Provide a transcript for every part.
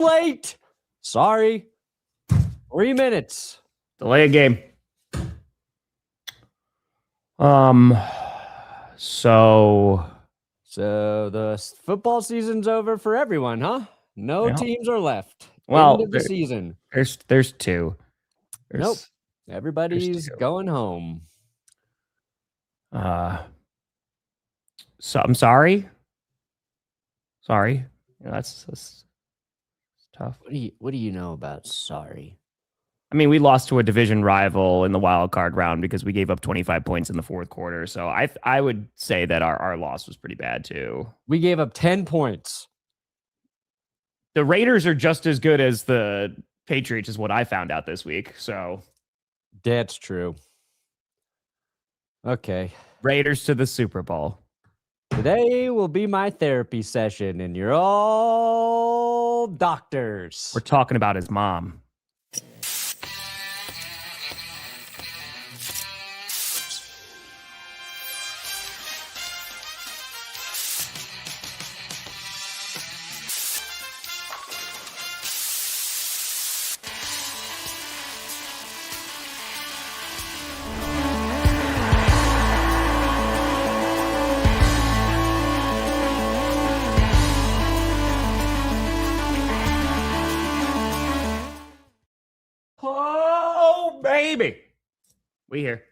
late. Sorry. 3 minutes. Delay a game. So the football season's over for everyone, huh? No teams are left. Well, end of the season. There's two. Nope. Everybody's going home. So I'm sorry. Sorry. That's tough. What do you know about sorry? I mean, we lost to a division rival in the wild card round because we gave up 25 points in the fourth quarter. So I would say that our loss was pretty bad too. We gave up 10 points. The Raiders are just as good as the Patriots is what I found out this week. So that's true. Okay. Raiders to the Super Bowl. Today will be my therapy session, and you're all doctors. We're talking about his mom. Oh, baby. We here.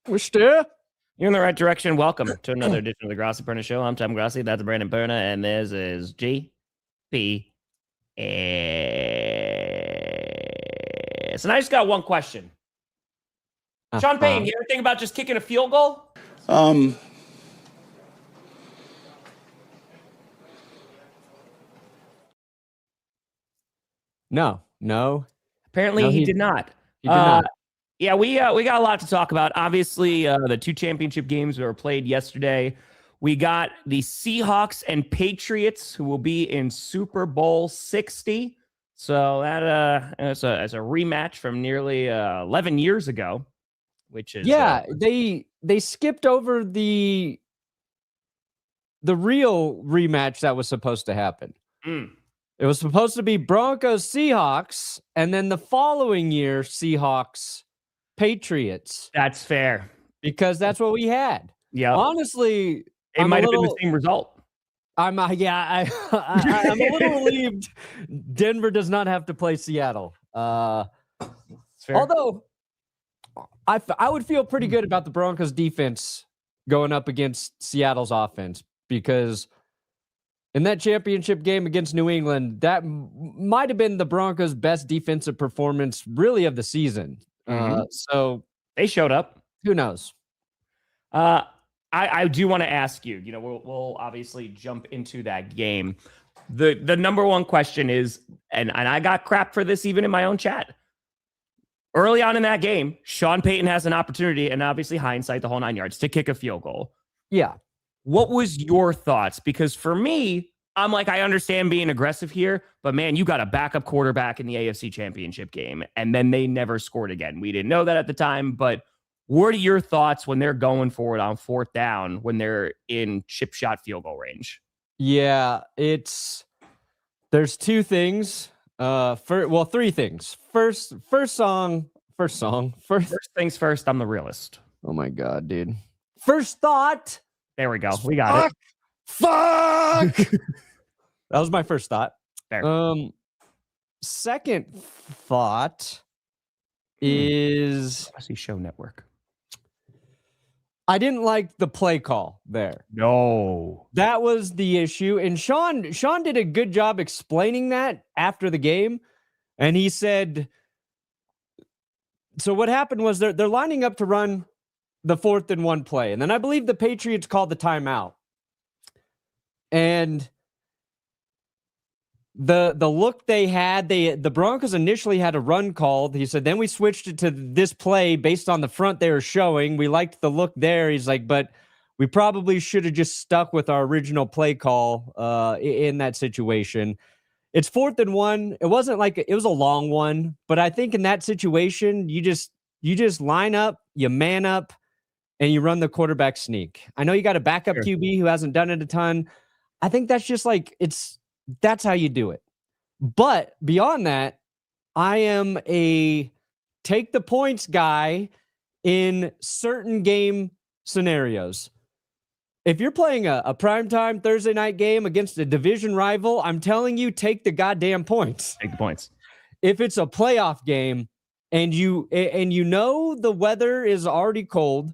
We're still. You're in the right direction. Welcome to another edition of the Grossi Perna Show. I'm Tom Grossi. That's Brandon Perna. And this is GP. So I just got one question. Sean Payton, you ever think about just kicking a field goal? No. Apparently he did not. He did not. Yeah, we got a lot to talk about. Obviously, the two championship games were played yesterday. We got the Seahawks and Patriots, who will be in Super Bowl 60. So that it's a rematch from nearly 11 years ago, which is they skipped over the real rematch that was supposed to happen. It was supposed to be Broncos Seahawks, and then the following year Seahawks Patriots. That's fair because that's what we had. Yeah, honestly, it might have been the same result. I'm a little relieved Denver does not have to play Seattle. Although I would feel pretty good about the Broncos defense going up against Seattle's offense, because in that championship game against New England, that might have been the Broncos' best defensive performance really of the season. So they showed up. Who knows? I do want to ask you, we'll obviously jump into that game. The number one question is, and I got crap for this even in my own chat. Early on in that game, Sean Payton has an opportunity, and obviously hindsight, the whole 9 yards, to kick a field goal. Yeah. What was your thoughts? Because for me, I'm like, I understand being aggressive here, but man, you got a backup quarterback in the AFC Championship game, and then they never scored again. We didn't know that at the time, but what are your thoughts when they're going for it on fourth down when they're in chip shot field goal range? Yeah, there's two things. Three things. First things first. I'm the realist. Oh my God, dude. First thought. There we go. We got it. Fuck. That was my first thought. There. Second thought is Grossi Show Network. I didn't like the play call there. No. That was the issue. And Sean did a good job explaining that after the game. And he said, so what happened was they're lining up to run the 4th and 1 play. And then I believe the Patriots called the timeout. And the look they had, the Broncos initially had a run called. He said, then we switched it to this play based on the front they were showing. We liked the look there. He's like, but we probably should have just stuck with our original play call in that situation. It's 4th and 1. It wasn't like it was a long one, but I think in that situation, you just line up, you man up, and you run the quarterback sneak. I know you got a backup QB who hasn't done it a ton. I think that's just like, that's how you do it. But beyond that, I am a take the points guy in certain game scenarios. If you're playing a primetime Thursday night game against a division rival, I'm telling you, take the goddamn points. Take the points. If it's a playoff game and you know the weather is already cold,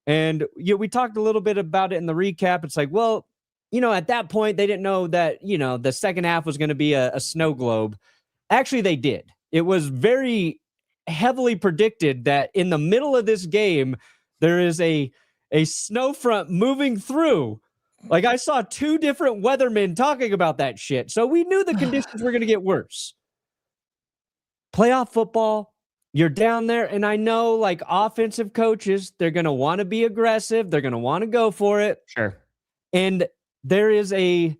and we talked a little bit about it in the recap. It's like, well, at that point, they didn't know that, the second half was going to be a snow globe. Actually, they did. It was very heavily predicted that in the middle of this game, there is a snow front moving through. Like, I saw 2 different weathermen talking about that shit. So we knew the conditions were going to get worse. Playoff football, you're down there, and I know, like, offensive coaches, they're going to want to be aggressive. They're going to want to go for it. Sure. And there is a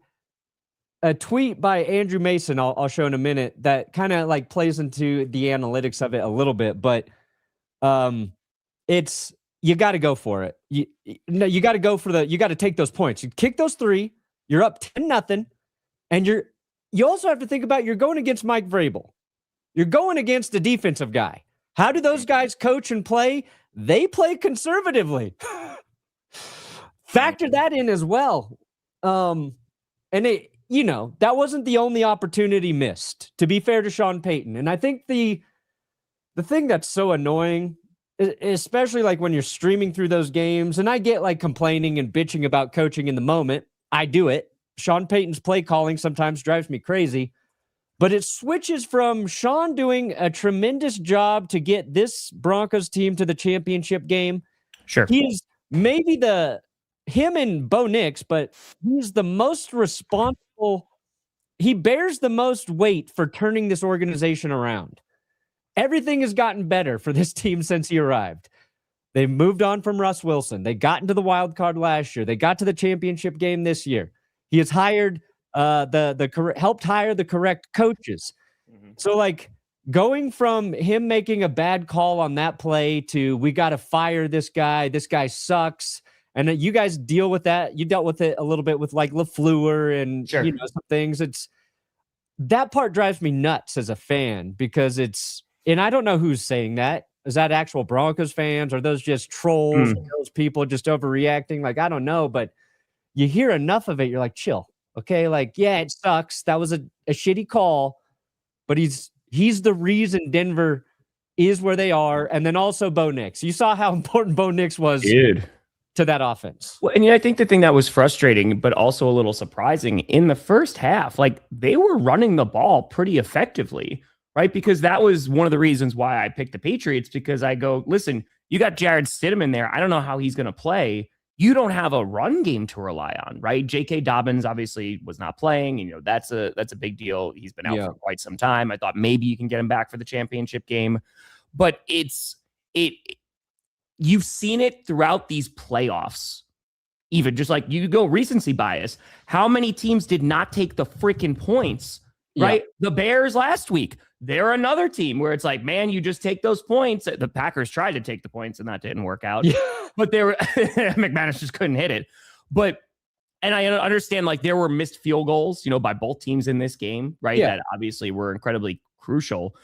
tweet by Andrew Mason I'll show in a minute that kind of like plays into the analytics of it a little bit, but it's you got to go for it. You got to go for you got to take those points. You kick those 3, you're up 10-0, and you also have to think about you're going against Mike Vrabel. You're going against a defensive guy. How do those guys coach and play? They play conservatively. Factor that in as well. And that wasn't the only opportunity missed, to be fair to Sean Payton. And I think the thing that's so annoying, especially like when you're streaming through those games, and I get like complaining and bitching about coaching in the moment. I do it. Sean Payton's play calling sometimes drives me crazy, but it switches from Sean doing a tremendous job to get this Broncos team to the championship game. Sure. He's maybe him and Bo Nix, but he's the most responsible. He bears the most weight for turning this organization around. Everything has gotten better for this team since he arrived. They moved on from Russ Wilson. They got into the wild card last year. They got to the championship game this year. He has hired helped hire the correct coaches. Mm-hmm. So like going from him making a bad call on that play to we got to fire this guy. This guy sucks. And you guys deal with that. You dealt with it a little bit with like LaFleur and sure. Some things. That part drives me nuts as a fan because and I don't know who's saying that. Is that actual Broncos fans? Or those just trolls? Or those people just overreacting? Like, I don't know, but you hear enough of it. You're like, chill. Okay. Like, yeah, it sucks. That was a shitty call, but he's the reason Denver is where they are. And then also Bo Nix. You saw how important Bo Nix was. Dude. To that offense. Well, and I think the thing that was frustrating, but also a little surprising in the first half, like they were running the ball pretty effectively, right? Because that was one of the reasons why I picked the Patriots, because I go, listen, you got Jarret Stidham in there. I don't know how he's going to play. You don't have a run game to rely on, right? J.K. Dobbins obviously was not playing. And, that's a big deal. He's been out for quite some time. I thought maybe you can get him back for the championship game, but you've seen it throughout these playoffs, even just like you go recency bias. How many teams did not take the freaking points, right? Yeah. The Bears last week, they're another team where it's like, man, you just take those points. The Packers tried to take the points and that didn't work out. Yeah. But McManus just couldn't hit it. And I understand like there were missed field goals, by both teams in this game, right? Yeah. That obviously were incredibly crucial.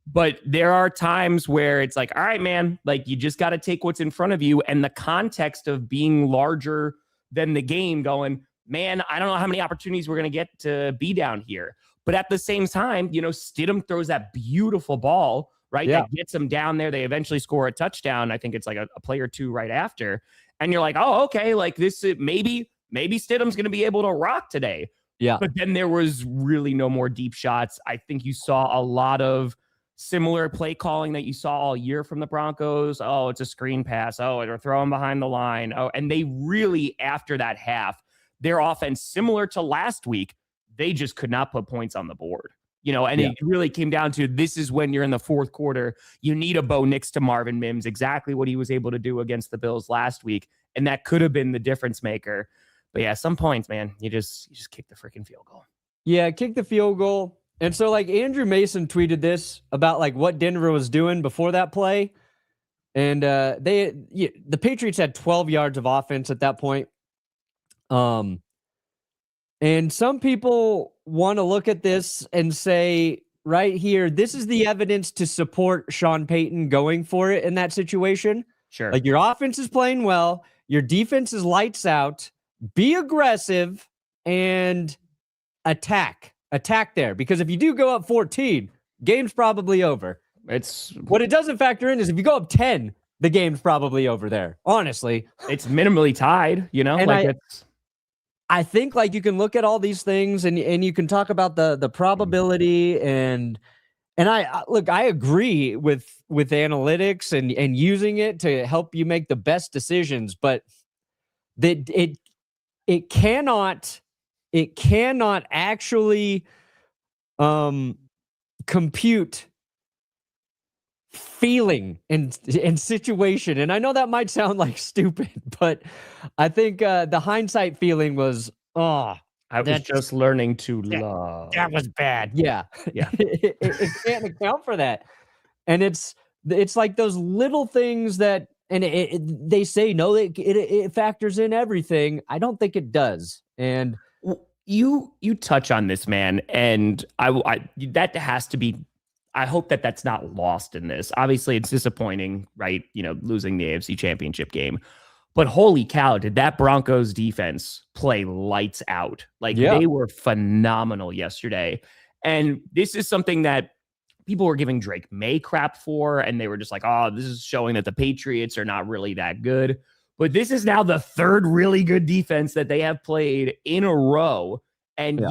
But there are times where it's like, all right, man, like you just got to take what's in front of you. And the context of being larger than the game going, man, I don't know how many opportunities we're going to get to be down here. But at the same time, Stidham throws that beautiful ball, right? Yeah. That gets them down there. They eventually score a touchdown. I think it's like a play or two right after. And you're like, oh, okay, like this, maybe Stidham's going to be able to rock today. Yeah. But then there was really no more deep shots. I think you saw a lot of similar play calling that you saw all year from the Broncos. Oh, it's a screen pass. Oh, they're throwing behind the line. Oh, and they really, after that half, their offense, similar to last week, they just could not put points on the board. It really came down to this is when you're in the fourth quarter. You need a Bo Nix to Marvin Mims, exactly what he was able to do against the Bills last week. And that could have been the difference maker. But yeah, some points, man, you just kick the freaking field goal. Yeah, kick the field goal. And so like Andrew Mason tweeted this about like what Denver was doing before that play. And the Patriots had 12 yards of offense at that point. And some people want to look at this and say, right here, this is the evidence to support Sean Payton going for it in that situation. Sure. Like, your offense is playing well, your defense is lights out, be aggressive and attack there. Because if you do go up 14, game's probably over. It's what it doesn't factor in is if you go up 10, the game's probably over there. Honestly, it's minimally tied, you know, and like I think like you can look at all these things and you can talk about the probability and I look, I agree with analytics and using it to help you make the best decisions, but that it cannot actually compute feeling and situation. And I know that might sound like stupid, but I think the hindsight feeling was, I was just learning to love. That was bad. Yeah. Yeah. it can't account for that. And it's like those little things that, and they say, no, it factors in everything. I don't think it does. And you touch on this, man. And I that has to be, I hope that that's not lost in this. Obviously, it's disappointing, right? You know, losing the AFC Championship game. But holy cow, did that Broncos defense play lights out? Like, they were phenomenal yesterday. And this is something that people were giving Drake Maye crap for. And they were just like, oh, this is showing that the Patriots are not really that good. But this is now the third really good defense that they have played in a row. And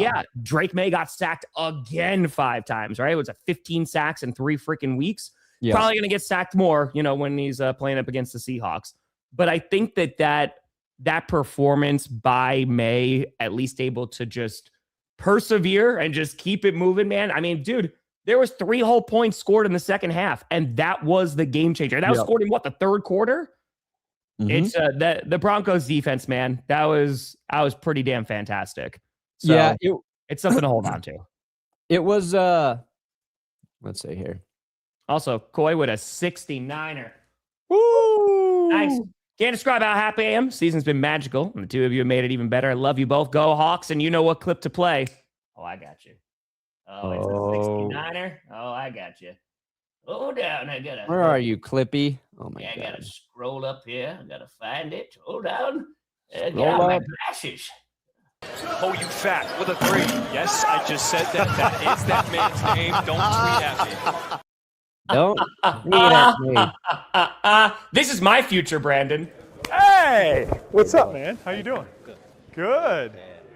Drake Maye got sacked again 5 times, right? It was 15 sacks in 3 freaking weeks. Yeah. Probably going to get sacked more, you know, when he's playing up against the Seahawks. But I think that performance by Maye, at least able to just persevere and just keep it moving, man. I mean, dude, there was 3 whole points scored in the second half, and that was the game changer. That was scored in the third quarter? Mm-hmm. It's the Broncos defense, man. That was pretty damn fantastic. So it's something to hold on to. It was let's see here. Also, Coy with a 69er. Woo! Nice. Can't describe how happy I am. Season's been magical, and the two of you have made it even better. I love you both. Go Hawks, and you know what clip to play. Oh, I got you. Oh, it's a 69er. Oh, I got you. Oh, down. I gotta. Where are you, Clippy? Oh my God. I gotta scroll up here. I gotta find it. Hold down. Get my glasses. Oh, you fat with a 3. Yes, I just said that. That is that man's name. Don't tweet at me. Don't tweet at me. This is my future, Brandon. Hey, what's up, man? How you doing? Good.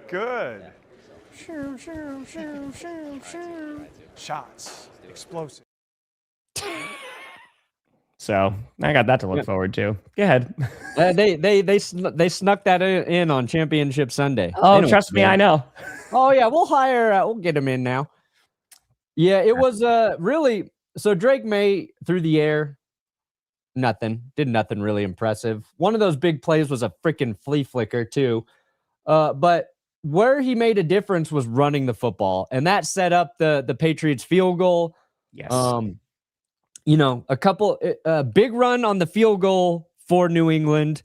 Good. Shoo, shoo, shoo, shoo, shoo. Shots. Explosive. So I got that to look forward to. Go ahead. They snuck that in on Championship Sunday. Oh, trust me, I know. Oh yeah, we'll get him in now. Yeah, it was really. So Drake Maye through the air, did nothing really impressive. One of those big plays was a freaking flea flicker too. But where he made a difference was running the football, and that set up the Patriots field goal. Yes. You know, a big run on the field goal for New England.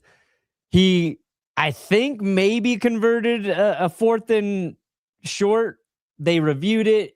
He, I think, maybe converted a 4th and short. They reviewed it.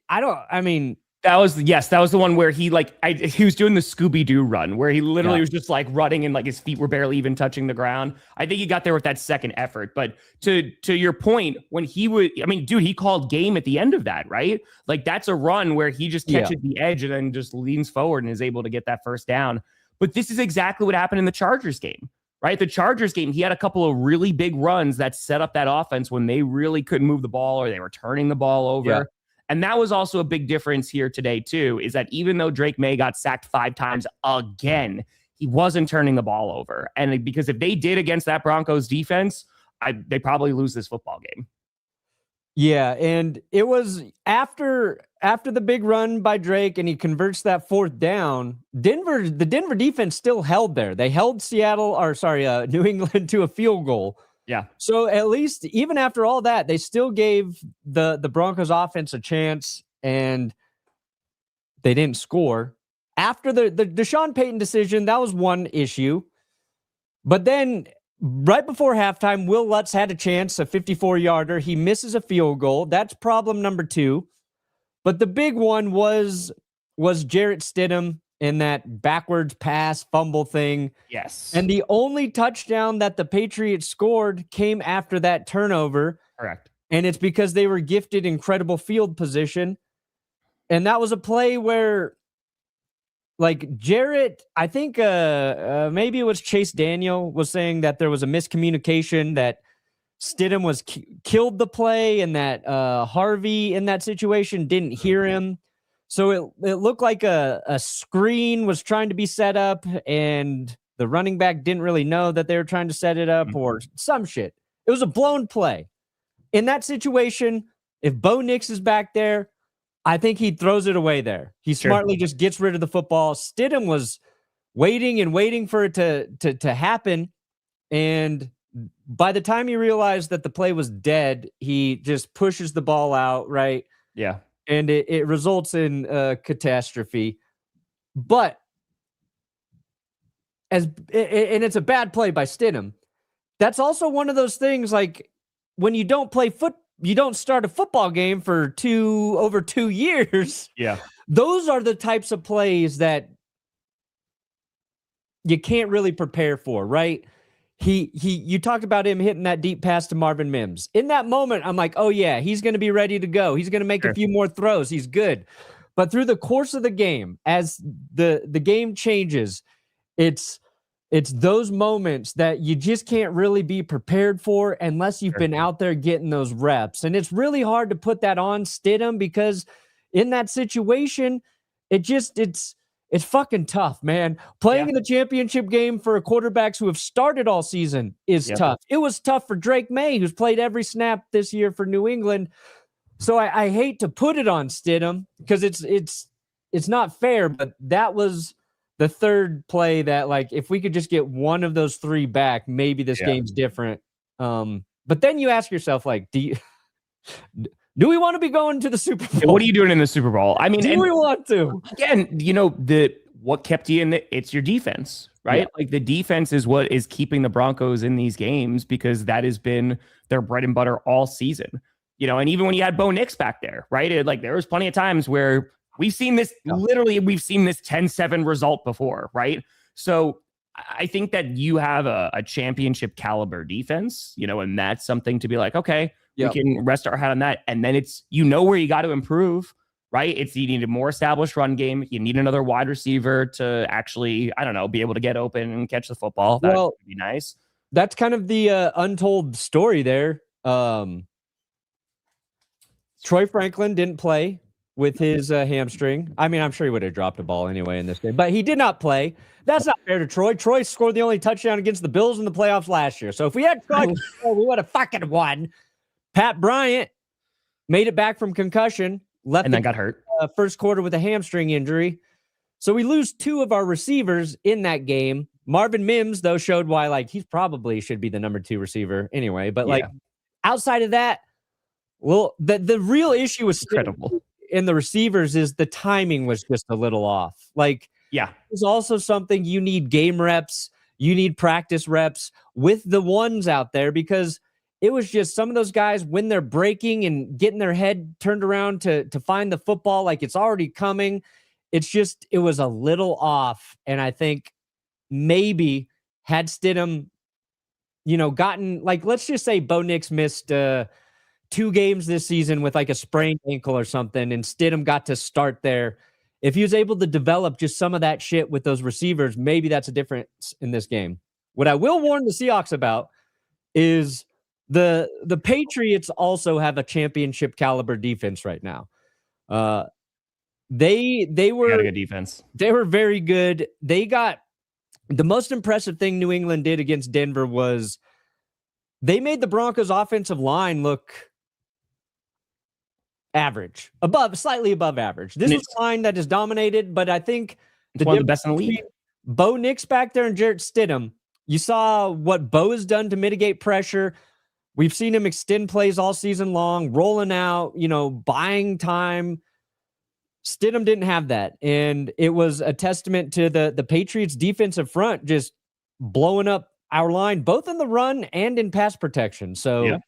That was the one where he was doing the Scooby-Doo run where he literally was just like running and like his feet were barely even touching the ground. I think he got there with that second effort. But to your point, when he called game at the end of that, right? Like that's a run where he just catches the edge and then just leans forward and is able to get that first down. But this is exactly what happened in the Chargers game, right? The Chargers game, he had a couple of really big runs that set up that offense when they really couldn't move the ball or they were turning the ball over. Yeah. And that was also a big difference here today, too, is that even though Drake Maye got sacked 5 times again, he wasn't turning the ball over. And because if they did against that Broncos defense, they probably lose this football game. Yeah, and it was after the big run by Drake and he converts that 4th down, the Denver defense still held there. They held New England to a field goal. Yeah. So at least even after all that, they still gave the Broncos offense a chance and they didn't score. After the Sean Payton decision, that was one issue. But then right before halftime, Will Lutz had a chance, a 54-yarder. He misses a field goal. That's problem number 2. But the big one was Jarret Stidham in that backwards pass fumble thing. Yes. And the only touchdown that the Patriots scored came after that turnover. Correct. And it's because they were gifted incredible field position. And that was a play where, like, Jarret, I think maybe it was Chase Daniel was saying that there was a miscommunication, that Stidham was killed the play, and that Harvey in that situation didn't hear him. So it looked like a screen was trying to be set up, and the running back didn't really know that they were trying to set it up, or some shit. It was a blown play. In that situation, if Bo Nix is back there, I think he throws it away there. He smartly just gets rid of the football. Stidham was waiting for it to happen, and by the time he realized that the play was dead, he just pushes the ball out, right? Yeah. And it results in catastrophe. But and it's a bad play by Stidham. That's also one of those things, like, when you don't you don't start a football game for over 2 years. Yeah. Those are the types of plays that you can't really prepare for, right? You talked about him hitting that deep pass to Marvin Mims. In that moment, I'm like, oh yeah, he's going to be ready to go. He's going to make a few more throws. He's good. But through the course of the game, as the game changes, it's those moments that you just can't really be prepared for unless you've been out there getting those reps. And it's really hard to put that on Stidham, because in that situation, it's fucking tough, man. Playing in the championship game for quarterbacks who have started all season is tough. It was tough for Drake Maye, who's played every snap this year for New England. So I hate to put it on Stidham, because it's not fair, but that was the third play that, like, if we could just get one of those 3 back, maybe this game's different. But then you ask yourself, like, do we want to be going to the Super Bowl? What are you doing in the Super Bowl? I mean, do we want to? Again, what kept you in it's your defense, right? Yeah. Like, the defense is what is keeping the Broncos in these games, because that has been their bread and butter all season. And even when you had Bo Nix back there, right? There was plenty of times where we've seen this 10-7 result before, right? So I think that you have a championship caliber defense, and that's something to be like, okay, we can rest our head on that. And then it's, where you got to improve, right? You need a more established run game. You need another wide receiver to actually, be able to get open and catch the football. That would be nice. That's kind of the untold story there. Troy Franklin didn't play with his hamstring. I mean, I'm sure he would have dropped a ball anyway in this game, but he did not play. That's not fair to Troy. Troy scored the only touchdown against the Bills in the playoffs last year. So if we had Troy, we would have fucking won. Pat Bryant made it back from concussion, and then got hurt first quarter with a hamstring injury. So we lose 2 of our receivers in that game. Marvin Mims, though, showed why, like, he probably should be the number 2 receiver anyway. But outside of that, well, the real issue was incredible in the receivers is the timing was just a little off. Like, there's also something, you need game reps, you need practice reps with the ones out there, because it was just some of those guys, when they're breaking and getting their head turned around to find the football, like it's already coming. It was a little off. And I think maybe had Stidham, gotten, like, let's just say Bo Nix missed 2 games this season with like a sprained ankle or something, and Stidham got to start there. If he was able to develop just some of that shit with those receivers, maybe that's a difference in this game. What I will warn the Seahawks about is the Patriots also have a championship caliber defense right now. They were got a good defense. They were very good. They got the most impressive thing New England did against Denver was they made the Broncos offensive line look average, slightly above average. This is a line that is dominated, but I think it's one of the best in the league. Bo Nix back there and Jarret Stidham, you saw what Bo has done to mitigate pressure. We've seen him extend plays all season long, rolling out, buying time. Stidham didn't have that, and it was a testament to the Patriots defensive front just blowing up our line, both in the run and in pass protection. So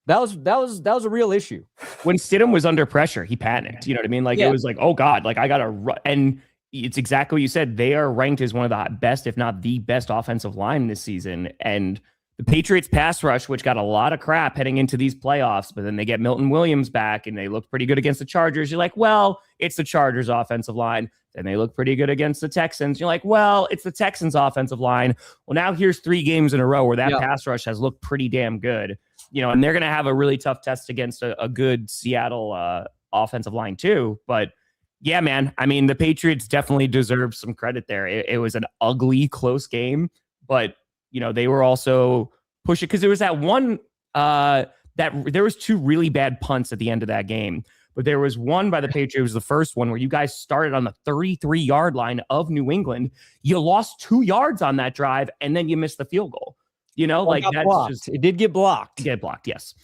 that was a real issue. When Stidham was under pressure, he panicked. You know what I mean? Like it was like, oh God, like I gotta run. And it's exactly what you said. They are ranked as one of the best, if not the best offensive line this season. And the Patriots pass rush, which got a lot of crap heading into these playoffs, but then they get Milton Williams back and they look pretty good against the Chargers. You're like, well, it's the Chargers offensive line. Then they look pretty good against the Texans. You're like, well, it's the Texans offensive line. Well, now here's 3 games in a row where that pass rush has looked pretty damn good. You know, and they're going to have a really tough test against a good Seattle offensive line too. But yeah, man, I mean, the Patriots definitely deserve some credit there. It was an ugly, close game, but you know, they were also pushing because there was that one that there was 2 really bad punts at the end of that game. But there was one by the Patriots, was the first one where you guys started on the 33-yard line of New England. You lost 2 yards on that drive, and then you missed the field goal. You know, like that's just, it did get blocked. Get blocked, yes.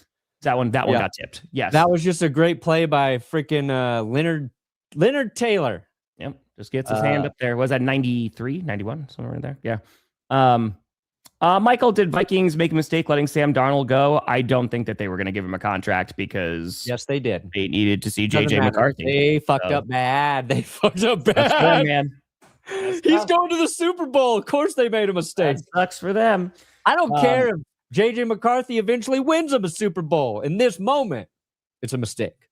That one got tipped. Yes. That was just a great play by freaking Leonard Taylor. Yep. Just gets his hand up there. Was that 93, 91, somewhere in there? Yeah. Michael, did Vikings make a mistake letting Sam Darnold go? I don't think that they were going to give him a contract because yes, they did. They needed to see JJ McCarthy. They fucked up bad. They fucked up bad. That's fair, man. He's going to the Super Bowl. Of course they made a mistake. That sucks for them. I don't care if JJ McCarthy eventually wins him a Super Bowl. In this moment, it's a mistake.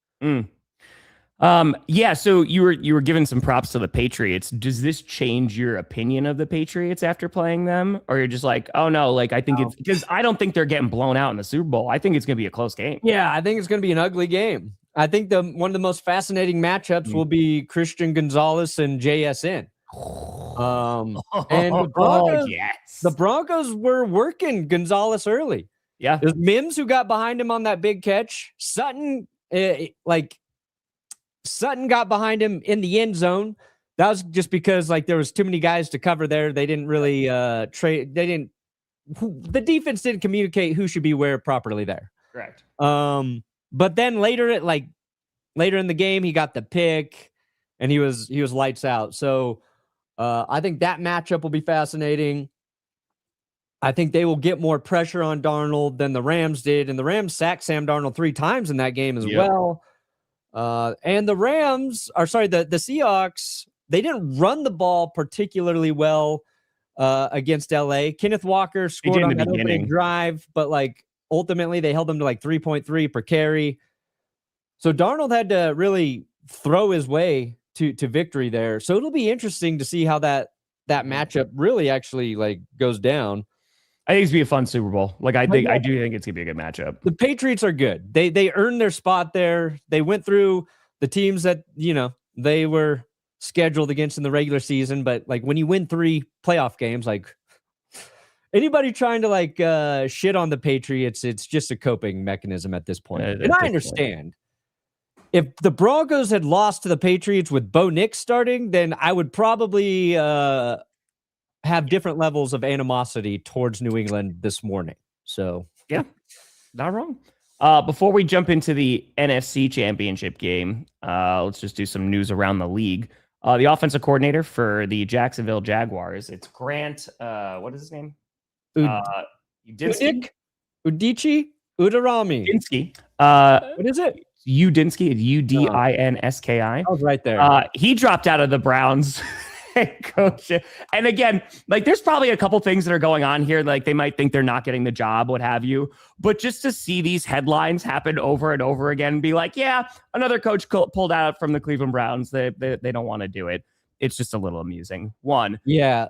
Yeah, so you were giving some props to the Patriots. Does this change your opinion of the Patriots after playing them? Or you're just like, oh no, like I think it's because I don't think they're getting blown out in the Super Bowl. I think it's gonna be a close game. Yeah, I think it's gonna be an ugly game. I think one of the most fascinating matchups will be Christian Gonzalez and JSN. And the Broncos were working Gonzalez early. Yeah. It was Mims who got behind him on that big catch. Sutton got behind him in the end zone. That was just because like there was too many guys to cover there. They didn't really the defense didn't communicate who should be where properly there. Correct. But then later in the game, he got the pick and he was lights out. So I think that matchup will be fascinating. I think they will get more pressure on Darnold than the Rams did. And the Rams sacked Sam Darnold 3 times in that game as well. And the Seahawks, they didn't run the ball particularly well against LA. Kenneth Walker scored on that opening drive, but like ultimately they held him to like 3.3 per carry. So Darnold had to really throw his way to victory there. So it'll be interesting to see how that matchup really actually like goes down. I think it's gonna be a fun Super Bowl. Like I do think it's gonna be a good matchup. The Patriots are good. They earned their spot there. They went through the teams that, you know, they were scheduled against in the regular season. But like when you win 3 playoff games, like anybody trying to like shit on the Patriots, it's just a coping mechanism at this point. And I understand. If the Broncos had lost to the Patriots with Bo Nix starting, then I would probably have different levels of animosity towards New England this morning. So yeah, not wrong. Before we jump into the NFC Championship game, let's just do some news around the league. The offensive coordinator for the Jacksonville Jaguars, it's Grant. What is his name? Udinsky. Udarami. Udinsky. What is it? Udinsky. Udinski. I was right there. He dropped out of the Browns head coach. And again, like there's probably a couple things that are going on here. Like they might think they're not getting the job, what have you. But just to see these headlines happen over and over again, and be like, yeah, another coach pulled out from the Cleveland Browns. They don't want to do it. It's just a little amusing. 1. Yeah.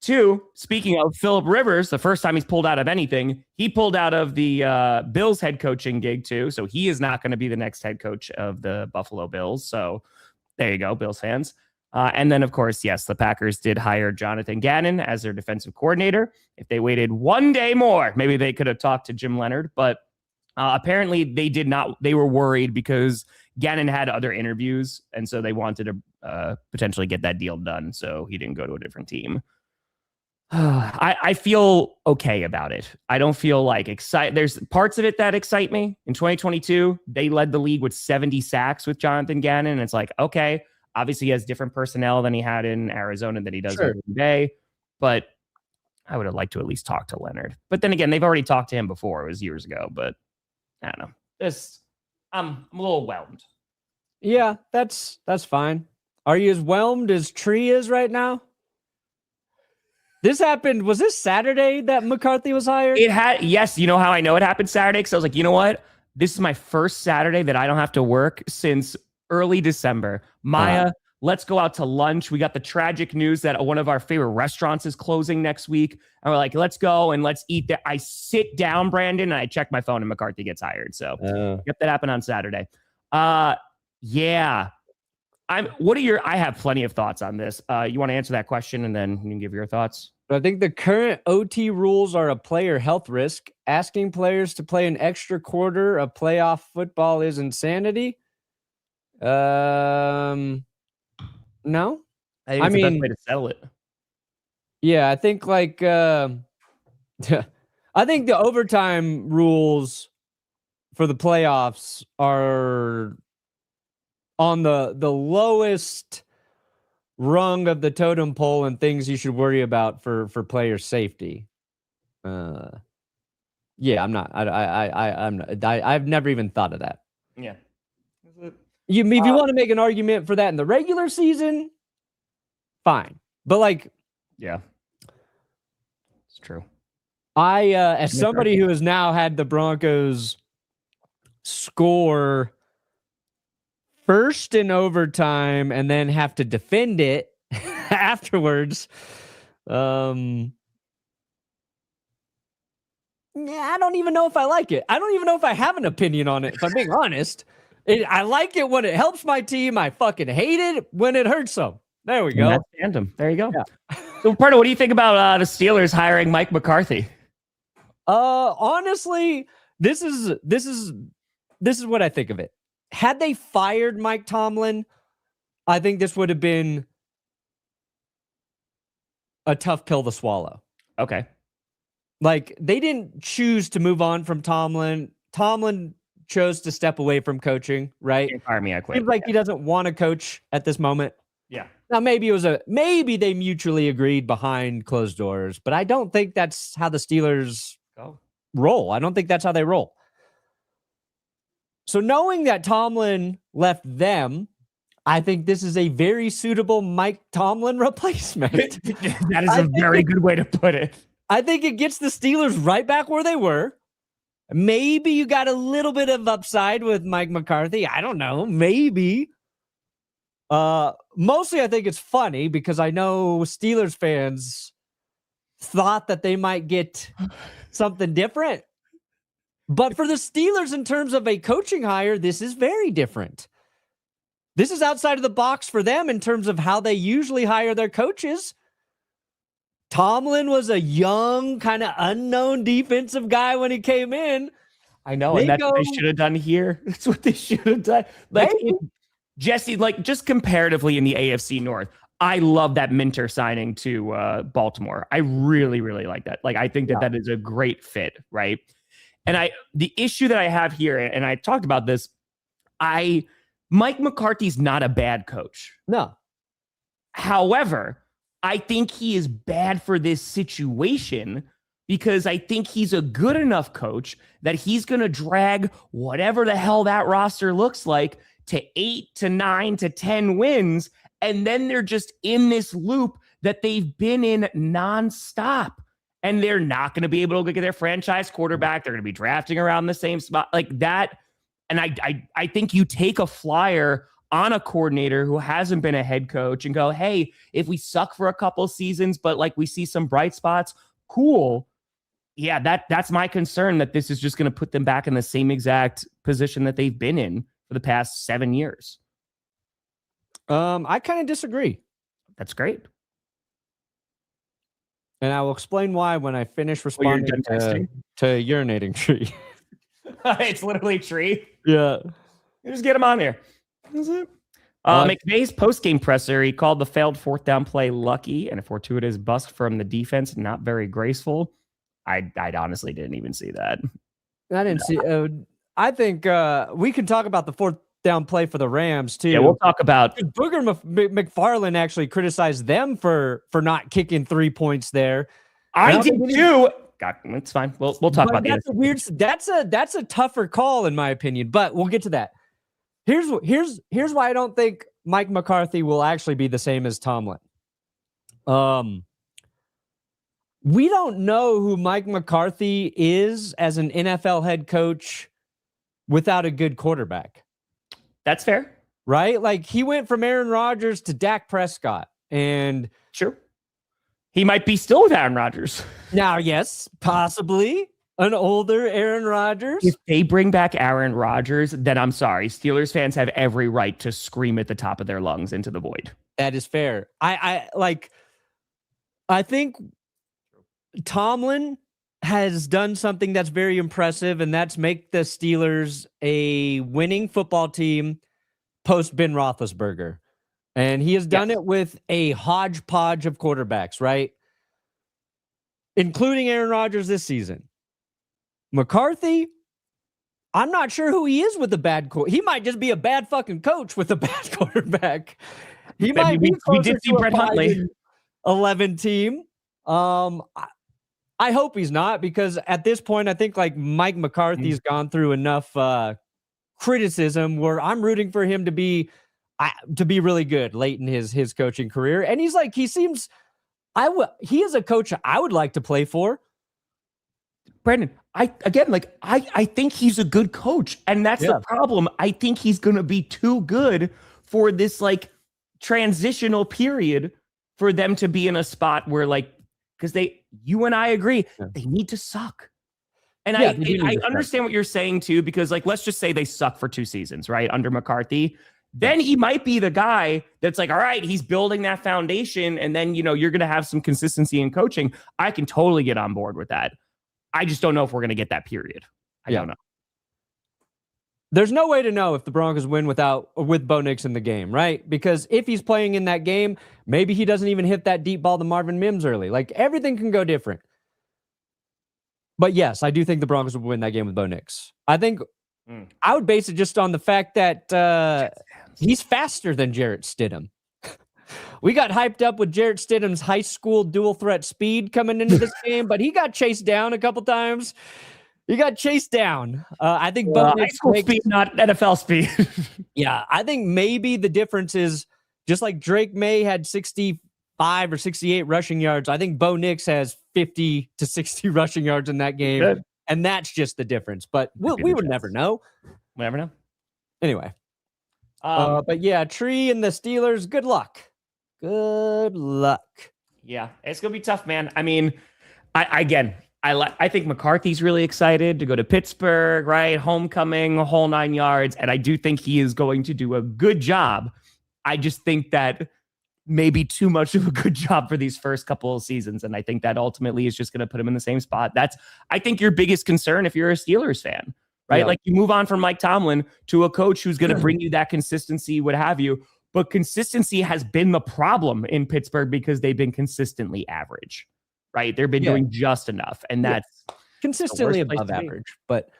2, speaking of Phillip Rivers, the first time he's pulled out of anything, he pulled out of the Bills head coaching gig too. So he is not going to be the next head coach of the Buffalo Bills. So there you go, Bills fans. And then, of course, yes, the Packers did hire Jonathan Gannon as their defensive coordinator. If they waited 1 day more, maybe they could have talked to Jim Leonard. But apparently they did not. They were worried because Gannon had other interviews. And so they wanted to potentially get that deal done. So he didn't go to a different team. I feel okay about it. I don't feel like excited. There's parts of it that excite me. In 2022, they led the league with 70 sacks with Jonathan Gannon. And it's like, okay, obviously he has different personnel than he had in Arizona than he does in Green Bay. But I would have liked to at least talk to Leonard. But then again, they've already talked to him before. It was years ago, but I don't know. I'm a little whelmed. Yeah, that's fine. Are you as whelmed as Tree is right now? This happened. Was this Saturday that McCarthy was hired? Yes. You know how I know it happened Saturday? Because I was like, you know what? This is my first Saturday that I don't have to work since early December. Maya, let's go out to lunch. We got the tragic news that one of our favorite restaurants is closing next week. And we're like, let's go and let's eat there. I sit down, Brandon, and I check my phone and McCarthy gets hired. So yep, that happened on Saturday. Yeah. I have plenty of thoughts on this. You want to answer that question and then you can give your thoughts? I think the current OT rules are a player health risk. Asking players to play an extra quarter of playoff football is insanity. No. I mean, the best way to settle it. Yeah, I think I think the overtime rules for the playoffs are on the lowest rung of the totem pole and things you should worry about for player safety. Yeah, I'm not. I've never even thought of that. Yeah. If you want to make an argument for that in the regular season, fine. But yeah, it's true. As somebody who has now had the Broncos score first in overtime and then have to defend it afterwards, I don't even know if I like it. I don't even know if I have an opinion on it, if I'm being honest. I like it when it helps my team. I fucking hate it when it hurts them. There we go. That's tandem. There you go. Yeah. So, Perna, what do you think about the Steelers hiring Mike McCarthy? Honestly, this is what I think of it. Had they fired Mike Tomlin, I think this would have been a tough pill to swallow. Okay. They didn't choose to move on from Tomlin. Tomlin chose to step away from coaching, right? Can't fire me, I quit. Seems like he doesn't want to coach at this moment. Yeah. Now maybe they mutually agreed behind closed doors, but I don't think that's how the Steelers roll. I don't think that's how they roll. So knowing that Tomlin left them, I think this is a very suitable Mike Tomlin replacement. That is a very good way to put it. I think it gets the Steelers right back where they were. Maybe you got a little bit of upside with Mike McCarthy. I don't know. Maybe. Mostly I think it's funny because I know Steelers fans thought that they might get something different. But for the Steelers, in terms of a coaching hire, this is very different. This is outside of the box for them in terms of how they usually hire their coaches. Tomlin was a young, kind of unknown defensive guy when he came in. I know, and that's what they should have done here. That's what they should have done. Jesse, just comparatively in the AFC North, I love that Minter signing to Baltimore. I really, really like that. I think that is a great fit, right? And the issue that I have here, and I talked about this, Mike McCarthy's not a bad coach. No. However, I think he is bad for this situation because I think he's a good enough coach that he's going to drag whatever the hell that roster looks like to 8 to 9 to 10 wins. And then they're just in this loop that they've been in nonstop. And they're not going to be able to get their franchise quarterback. They're going to be drafting around the same spot like that. And I think you take a flyer on a coordinator who hasn't been a head coach and go, hey, if we suck for a couple seasons, but we see some bright spots, cool. Yeah, that's my concern, that this is just going to put them back in the same exact position that they've been in for the past 7 years. I kind of disagree. That's great. And I will explain why when I finish responding to urinating Tree. It's literally Tree. Yeah. Just get him on here. That's it. McVay's post-game presser, he called the failed fourth down play lucky and a fortuitous bust from the defense, not very graceful. I honestly didn't even see that. I didn't see. I think we can talk about the fourth down play for the Rams too. Yeah, we'll talk about Booger McFarland actually criticized them for not kicking 3 points there. I did too. God, it's fine. We'll talk about that's a weird. That's a tougher call in my opinion, but we'll get to that. Here's why I don't think Mike McCarthy will actually be the same as Tomlin. We don't know who Mike McCarthy is as an NFL head coach without a good quarterback. That's fair. Right? Like he went from Aaron Rodgers to Dak Prescott. And sure, he might be still with Aaron Rodgers. Now, yes, possibly an older Aaron Rodgers. If they bring back Aaron Rodgers, then I'm sorry. Steelers fans have every right to scream at the top of their lungs into the void. That is fair. I think Tomlin has done something that's very impressive, and that's make the Steelers a winning football team post Ben Roethlisberger. And he has done it with a hodgepodge of quarterbacks, right? Including Aaron Rodgers this season. McCarthy, I'm not sure who he is with a bad he might just be a bad fucking coach with a bad quarterback. He might be we did see Brett Hundley 11 team. I hope he's not, because at this point, I think like Mike McCarthy's gone through enough criticism where I'm rooting for him to be really good late in his coaching career. And he seems, he is a coach I would like to play for. Brandon, I think he's a good coach, and that's the problem. I think he's going to be too good for this like transitional period for them to be in a spot where because you and I agree, they need to suck. And I understand what you're saying too, because let's just say they suck for 2 seasons, right? Under McCarthy. Then he might be the guy that's all right, he's building that foundation. And then, you're going to have some consistency in coaching. I can totally get on board with that. I just don't know if we're going to get that period. I don't know. There's no way to know if the Broncos win with Bo Nix in the game, right? Because if he's playing in that game, maybe he doesn't even hit that deep ball to Marvin Mims early. Everything can go different. But yes, I do think the Broncos will win that game with Bo Nix. I think I would base it just on the fact that he's faster than Jarret Stidham. We got hyped up with Jarret Stidham's high school dual threat speed coming into this game, but he got chased down a couple times. He got chased down. I think Bo Nix high school speed, not NFL speed. Yeah, I think maybe the difference is just like Drake Maye had 65 or 68 rushing yards. I think Bo Nix has 50 to 60 rushing yards in that game. Good. And that's just the difference. But we would never know. We'll never know. Anyway. But yeah, Tree and the Steelers, good luck. Good luck. Yeah, it's going to be tough, man. I mean, I think McCarthy's really excited to go to Pittsburgh, right? Homecoming, a whole 9 yards. And I do think he is going to do a good job. I just think that maybe too much of a good job for these first couple of seasons. And I think that ultimately is just going to put him in the same spot. That's, I think, your biggest concern if you're a Steelers fan, right? Yeah. You move on from Mike Tomlin to a coach who's going to bring you that consistency, what have you. But consistency has been the problem in Pittsburgh because they've been consistently average, right? They've been doing just enough. And that's consistently above average. But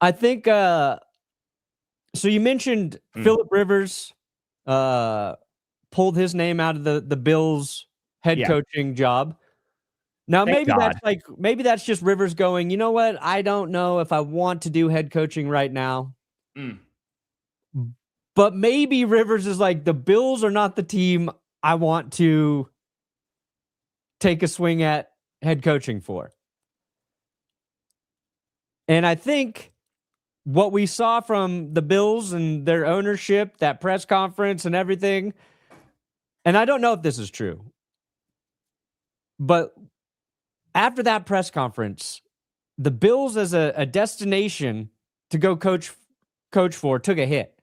I think, so you mentioned Phillip Rivers pulled his name out of the Bills head coaching job. Now, maybe that's just Rivers going, you know what? I don't know if I want to do head coaching right now. But maybe Rivers is the Bills are not the team I want to take a swing at head coaching for. And I think what we saw from the Bills and their ownership, that press conference and everything, and I don't know if this is true, but after that press conference, the Bills as a destination to go coach for took a hit.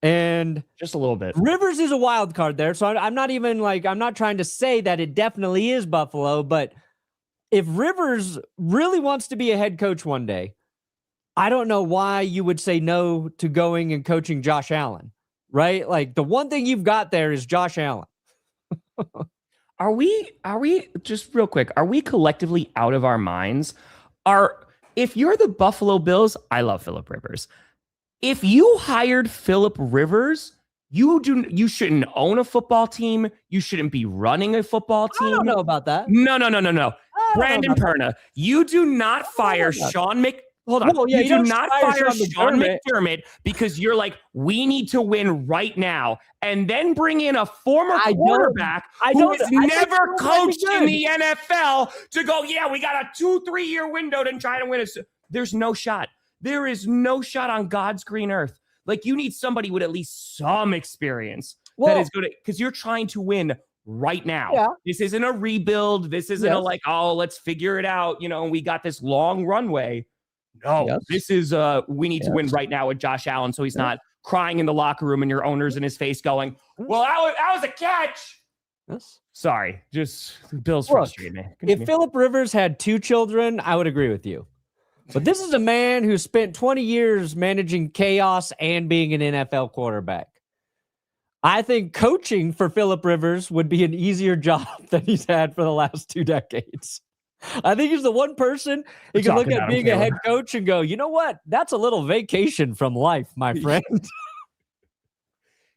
And just a little bit. Rivers is a wild card there. So I'm not even I'm not trying to say that it definitely is Buffalo, but if Rivers really wants to be a head coach one day, I don't know why you would say no to going and coaching Josh Allen, right? The one thing you've got there is Josh Allen. Are we just real quick, are we collectively out of our minds? If you're the Buffalo Bills, I love Phillip Rivers. If you hired Phillip Rivers, You shouldn't own a football team. You shouldn't be running a football team. I don't know about that. No. Brandon Perna, you do not fire Sean Hold on. Well, yeah, you do not fire Sean McDermott. McDermott because you're like, we need to win right now, and then bring in a former quarterback who has never coached in the NFL to go, yeah, we got a 2-3 year window to try to win. There's no shot. There is no shot on God's green earth. Like, you need somebody with at least some experience that is good because you're trying to win right now. Yeah. This isn't a rebuild. This isn't a like, oh, let's figure it out. And we got this long runway. No, this is we need to win right now with Josh Allen, so he's not crying in the locker room and your owner's in his face going, well, that was a catch. Yes. Sorry, just Bill's frustrated me. If Phillip Rivers had 2 children, I would agree with you. But this is a man who spent 20 years managing chaos and being an NFL quarterback. I think coaching for Phillip Rivers would be an easier job than he's had for the last 2 decades. I think he's the one person who can look at being a head coach and go, you know what? That's a little vacation from life, my friend.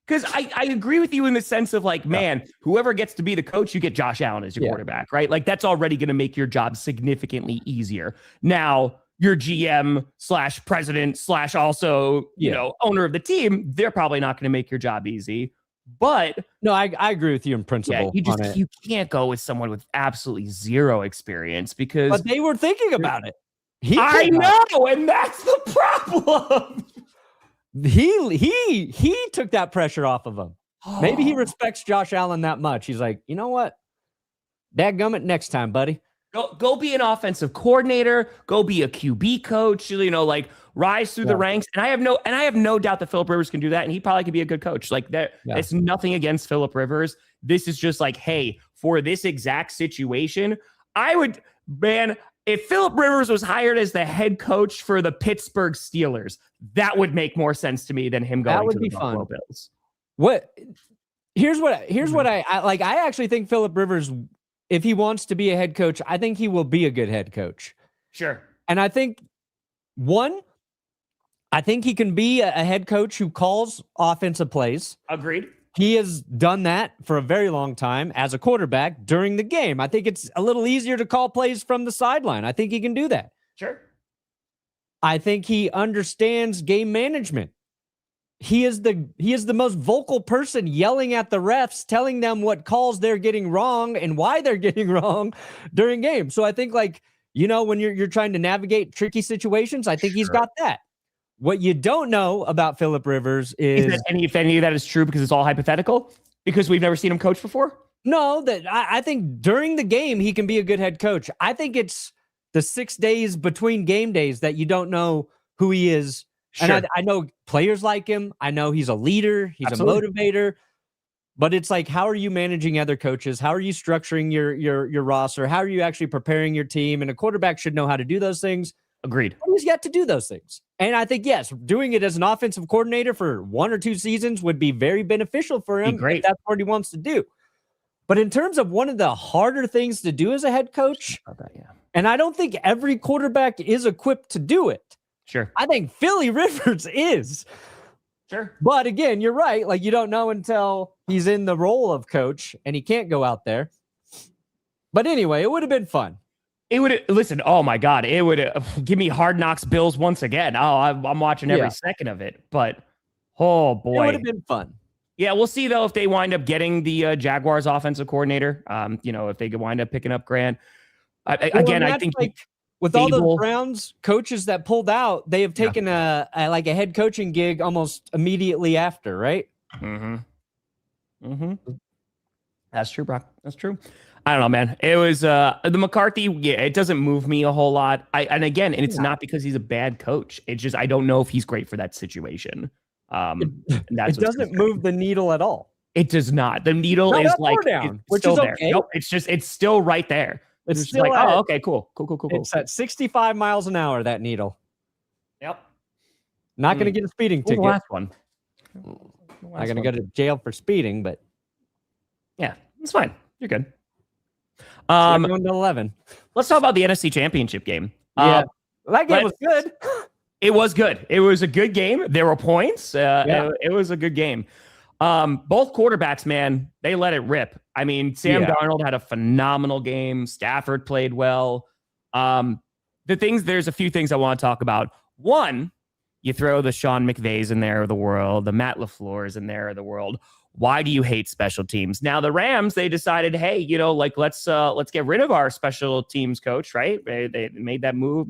Because I agree with you in the sense of like, man, whoever gets to be the coach, you get Josh Allen as your quarterback, right? Like, that's already going to make your job significantly easier. Now, your GM / president / also, owner of the team, they're probably not going to make your job easy. But no, I agree with you in principle. You can't go with someone with absolutely zero experience because. But they were thinking about it. I know, and that's the problem. He took that pressure off of him. Maybe he respects Josh Allen that much. He's like, you know what? Dadgummit, next time, buddy. Go be an offensive coordinator. Go be a QB coach. Like, rise through the ranks. And I have no doubt that Phillip Rivers can do that, and he probably could be a good coach. Like that, it's nothing against Phillip Rivers. This is just like, hey, for this exact situation, if Phillip Rivers was hired as the head coach for the Pittsburgh Steelers, that would make more sense to me than him going to the Buffalo Bills. Here's what I like. I actually think Phillip Rivers, if he wants to be a head coach, I think he will be a good head coach. Sure. And I think, I think he can be a head coach who calls offensive plays. Agreed. He has done that for a very long time as a quarterback during the game. I think it's a little easier to call plays from the sideline. I think he can do that. Sure. I think he understands game management. He is the most vocal person yelling at the refs, telling them what calls they're getting wrong and why they're getting wrong during games. So I think, like, when you're trying to navigate tricky situations, I think he's got that. What you don't know about Phillip Rivers is that if any of that is true because it's all hypothetical, because we've never seen him coach before. No, that I think during the game he can be a good head coach. I think it's the 6 days between game days that you don't know who he is. Sure. And I know players like him. I know he's a leader. He's Absolutely. A motivator. But it's like, how are you managing other coaches? How are you structuring your roster? How are you actually preparing your team? And a quarterback should know how to do those things. Agreed. He's got to do those things. And I think, yes, doing it as an offensive coordinator for 1 or 2 seasons would be very beneficial for him if that's what he wants to do. But in terms of one of the harder things to do as a head coach, and I don't think every quarterback is equipped to do it. Sure. I think Philly Rivers is. Sure. But again, you're right. Like, you don't know until he's in the role of coach and he can't go out there. But anyway, it would have been fun. It would listen. Oh my God! It would give me Hard Knocks Bills once again. Oh, I'm watching every second of it. But oh boy, it would have been fun. Yeah, we'll see though if they wind up getting the Jaguars offensive coordinator. If they could wind up picking up Grant. I think with all those Browns coaches that pulled out, they have taken a head coaching gig almost immediately after, right? That's true, Brock. That's true. I don't know, man. It was the McCarthy. Yeah, it doesn't move me a whole lot. It's not because he's a bad coach. It's just I don't know if he's great for that situation. It doesn't move the needle at all. It does not. The needle is like down, which is okay. There. Nope, it's still right there. It's still like, okay, cool. It's at 65 miles an hour. That needle. Yep. Not going to get a speeding ticket. The last one. Not going to go to jail for speeding, but yeah, it's fine. You're good. Going to 11. Let's talk about the NFC Championship game. Yeah, that game was good. It was good. It was a good game. There were points. It was a good game. Both quarterbacks, man, they let it rip. I mean, Sam Darnold had a phenomenal game. Stafford played well. There's a few things I want to talk about. One, you throw the Sean McVays in there of the world, the Matt LaFleur's in there of the world. Why do you hate special teams? Now the Rams, they decided, hey, let's get rid of our special teams coach, right? They made that move,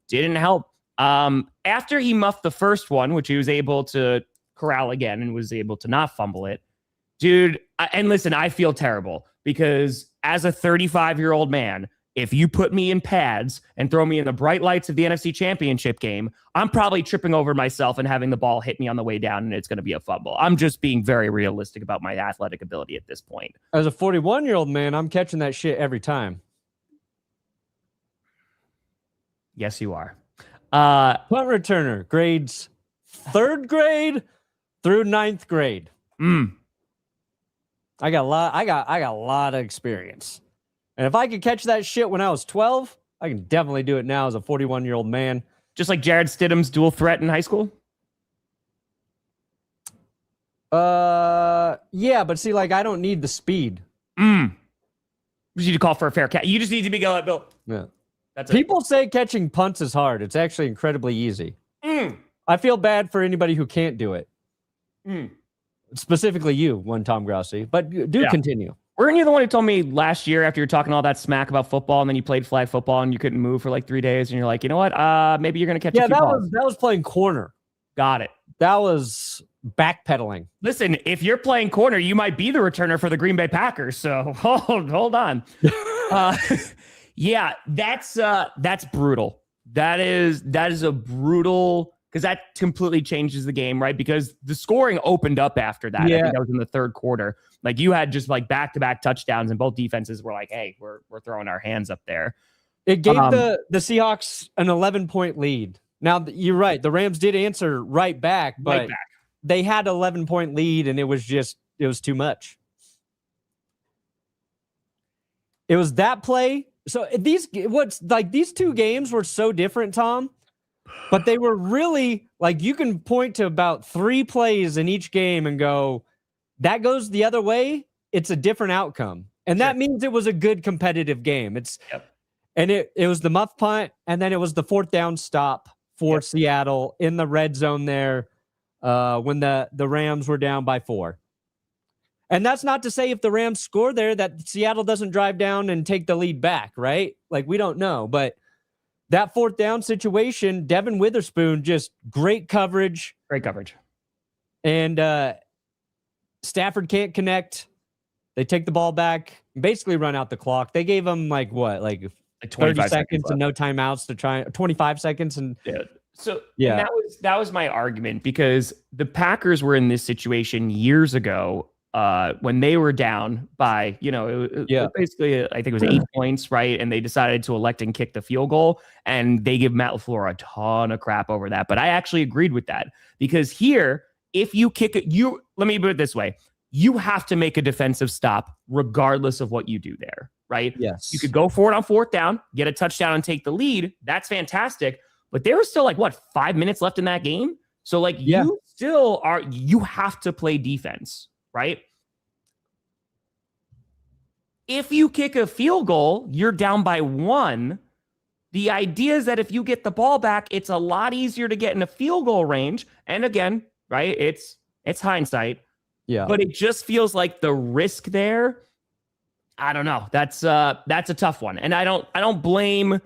didn't help. After he muffed the first one, which he was able to corral again and was able to not fumble it, dude. And listen, I feel terrible because as a 35-year-old man, if you put me in pads and throw me in the bright lights of the NFC Championship game, I'm probably tripping over myself and having the ball hit me on the way down, and it's going to be a fumble. I'm just being very realistic about my athletic ability at this point. As a 41-year-old man, I'm catching that shit every time. Yes, you are. Punt returner, grades 3rd grade through 9th grade. I got a lot of experience. And if I could catch that shit when I was 12, I can definitely do it now as a 41-year-old man. Just like Jarret Stidham's dual threat in high school? Yeah, but see, like, I don't need the speed. You just need to call for a fair catch. You just need to be going, Bill. Yeah. That's People say catching punts is hard. It's actually incredibly easy. I feel bad for anybody who can't do it. Specifically you, one Tom Grossi. But continue. Weren't you the one who told me last year after you were talking all that smack about football and then you played flag football and you couldn't move for like 3 days and you're like, you know what? Maybe you're going to catch a few balls. that was playing corner. Got it. That was backpedaling. Listen, if you're playing corner, you might be the returner for the Green Bay Packers. So hold on. Yeah, that's brutal. That is a brutal, because that completely changes the game, right? Because the scoring opened up after that. Yeah. I think that was in the 3rd quarter. Like you had just like back-to-back touchdowns and both defenses were like, hey, we're throwing our hands up there. It gave the Seahawks an 11-point lead. Now, you're right. The Rams did answer right back, but they had an 11-point lead, and it was too much. It was that play. So these two games were so different, Tom, but they were really, like, you can point to about 3 plays in each game and go, that goes the other way, it's a different outcome. And that means it was a good competitive game. And it was the muff punt, and then it was the 4th down stop for Seattle in the red zone there when the Rams were down by 4. And that's not to say if the Rams score there that Seattle doesn't drive down and take the lead back, right? Like, we don't know. But that 4th down situation, Devin Witherspoon, just great coverage. Great coverage. And Stafford can't connect. They take the ball back, basically run out the clock. They gave them like 30 seconds and no timeouts to try 25 seconds. And and that was my argument, because the Packers were in this situation years ago when they were down by, basically, I think it was 8 points, right? And they decided to elect and kick the field goal, and they give Matt LaFleur a ton of crap over that. But I actually agreed with that, because here, if you kick it, let me put it this way. You have to make a defensive stop regardless of what you do there, right? Yes. You could go for it on 4th down, get a touchdown and take the lead. That's fantastic. But there was still 5 minutes left in that game. So you have to play defense, right? If you kick a field goal, you're down by 1. The idea is that if you get the ball back, it's a lot easier to get in a field goal range. And again, right, it's hindsight. Yeah. But it just feels like the risk there, I don't know. That's a tough one. And I don't blame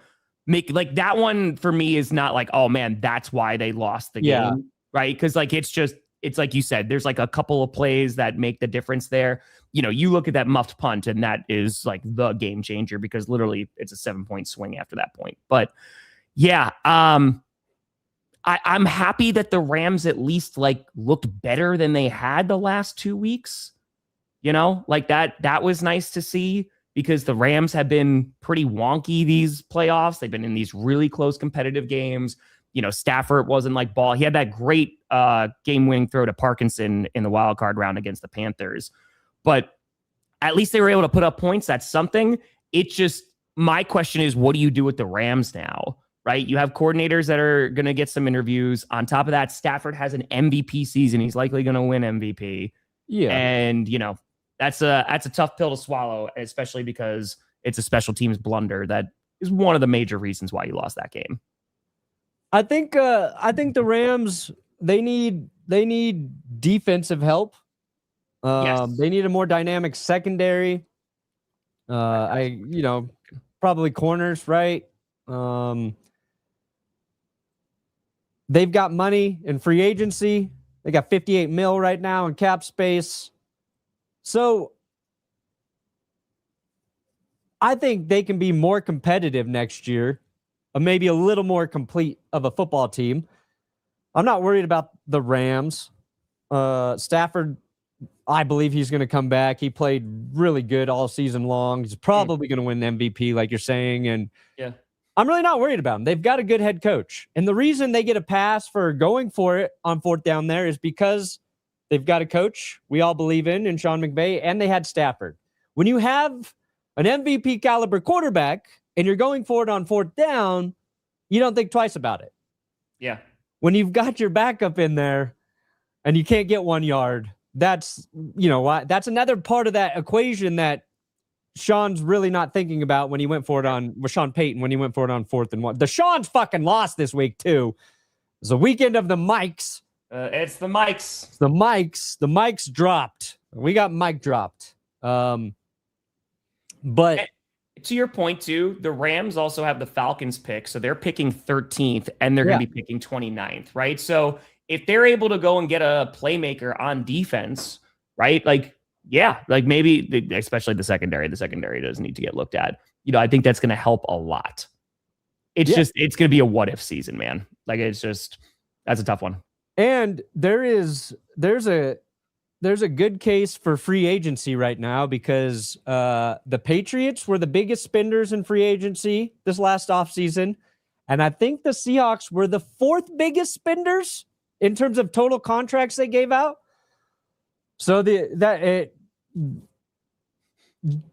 that one for me is not like, oh man, that's why they lost the game. Right. Because it's like you said, there's like a couple of plays that make the difference there. You look at that muffed punt and that is like the game changer, because literally it's a 7-point swing after that point. But yeah, I'm happy that the Rams at least looked better than they had the last 2 weeks. That was nice to see, because the Rams have been pretty wonky these playoffs. They've been in these really close competitive games. Stafford wasn't ball. He had that great game-winning throw to Parkinson in the wild card round against the Panthers. But at least they were able to put up points. That's something. My question is, what do you do with the Rams now? Right? You have coordinators that are going to get some interviews. On top of that, Stafford has an MVP season. He's likely going to win MVP. Yeah. And, that's a tough pill to swallow, especially because it's a special teams blunder that is one of the major reasons why you lost that game. I think the Rams, they need defensive help. Yes. They need a more dynamic secondary. Probably corners, right? They've got money in free agency. They got $58 million right now in cap space. So I think they can be more competitive next year, maybe a little more complete of a football team. I'm not worried about the Rams. Stafford, I believe he's going to come back. He played really good all season long. He's probably going to win the MVP, like you're saying. And yeah, I'm really not worried about him. They've got a good head coach. And the reason they get a pass for going for it on fourth down there is because they've got a coach we all believe in Sean McVay, and they had Stafford. When you have an MVP caliber quarterback and you're going for it on fourth down, you don't think twice about it. Yeah. When you've got your backup in there and you can't get 1 yard, that's another part of that equation that Sean's really not thinking about when he went for it with Sean Payton when he went for it on 4th and 1. The Sean's fucking lost this week too. It's the weekend of the mics. It's the mics. It's the mics. The mics dropped. We got mic dropped. But to your point too, the Rams also have the Falcons pick, so they're picking 13th and they're going to be picking 29th, right? So if they're able to go and get a playmaker on defense, right? Maybe, especially the secondary does need to get looked at. I think that's going to help a lot. It's going to be a what if season, man. That's a tough one. And there's a good case for free agency right now because the Patriots were the biggest spenders in free agency this last offseason. And I think the Seahawks were the 4th biggest spenders in terms of total contracts they gave out. So it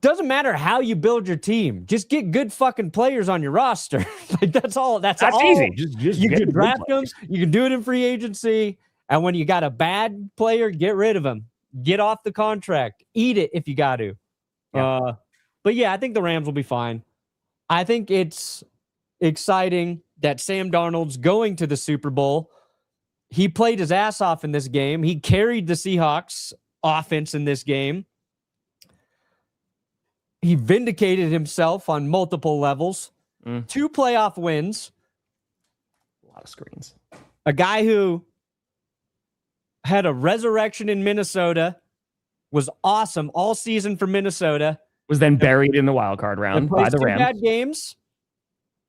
doesn't matter how you build your team. Just get good fucking players on your roster. That's all. That's all. Easy. Just you can draft them. You can do it in free agency. And when you got a bad player, get rid of him. Get off the contract. Eat it if you got to. Yeah. But yeah, I think the Rams will be fine. I think it's exciting that Sam Darnold's going to the Super Bowl. He played his ass off in this game. He carried the Seahawks offense in this game. He vindicated himself on multiple levels. 2 playoff wins. A lot of screens. A guy who had a resurrection in Minnesota, was awesome all season for Minnesota. Was then buried in the wild card round by the Rams. Bad games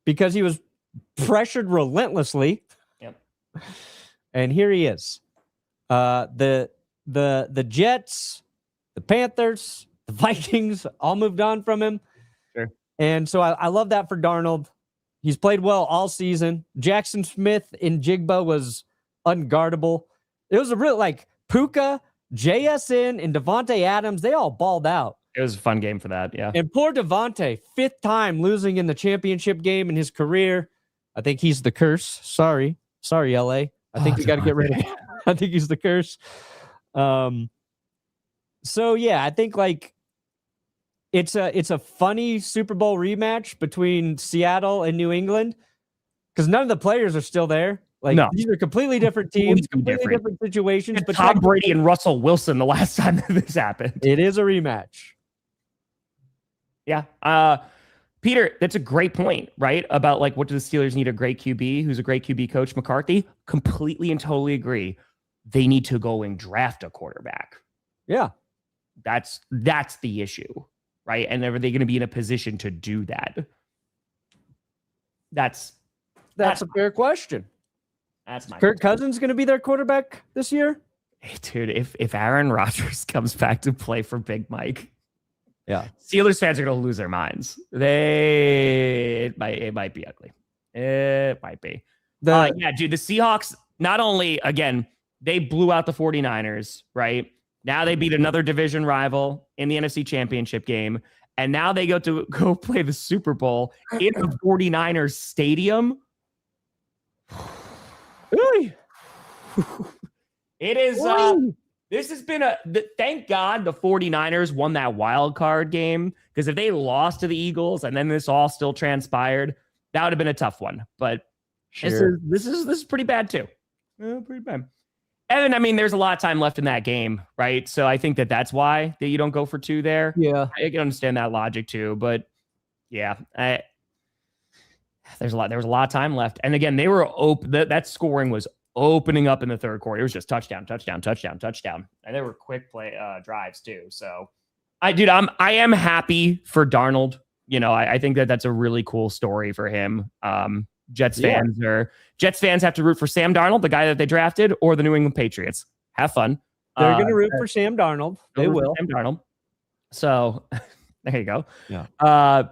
because he was pressured relentlessly. Yep. And here he is. The Jets, the Panthers, the Vikings all moved on from him. Sure. And so I love that for Darnold. He's played well all season. Jackson Smith in Jigba was unguardable. It was a real Puka, JSN, and Devontae Adams. They all balled out. It was a fun game for that, yeah. And poor Devontae, 5th time losing in the championship game in his career. I think he's the curse. Sorry, LA. I think you got to get rid of him. I think he's the curse. So yeah, I think it's a funny Super Bowl rematch between Seattle and New England because none of the players are still there. No. These are completely different teams, completely different situations. But Tom Brady and Russell Wilson the last time this happened. It is a rematch. Yeah. Peter, that's a great point, right? About what do the Steelers need a great QB? Who's a great QB coach? McCarthy? Completely and totally agree. They need to go and draft a quarterback. Yeah. That's the issue, right? And are they going to be in a position to do that? That's a fair question. That's my Kirk Cousins going to be their quarterback this year? Hey, dude, if Aaron Rodgers comes back to play for Big Mike, yeah, Steelers fans are going to lose their minds. It might be ugly. It might be. Yeah, dude, the Seahawks, not only, again, they blew out the 49ers, right? Now they beat another division rival in the NFC Championship game. And now they go play the Super Bowl in the 49ers stadium. It is This has been thank God the 49ers won that wild card game, because if they lost to the Eagles and then this all still transpired, that would have been a tough one. But Sure. this is pretty bad too. Pretty bad. And I mean, there's a lot of time left in that game, right? So I think that's why that you don't go for 2 there. Yeah. I can understand that logic too, but yeah, there was a lot of time left. And again, they were open. That scoring was opening up in the third quarter. It was just touchdown. And there were quick play drives too. So I am happy for Darnold. You know, I think that's a really cool story for him. Jets fans have to root for Sam Darnold, the guy that they drafted, or the New England Patriots. Have fun. They're going to root for Sam Darnold. They will. Sam Darnold. So there you go. Yeah.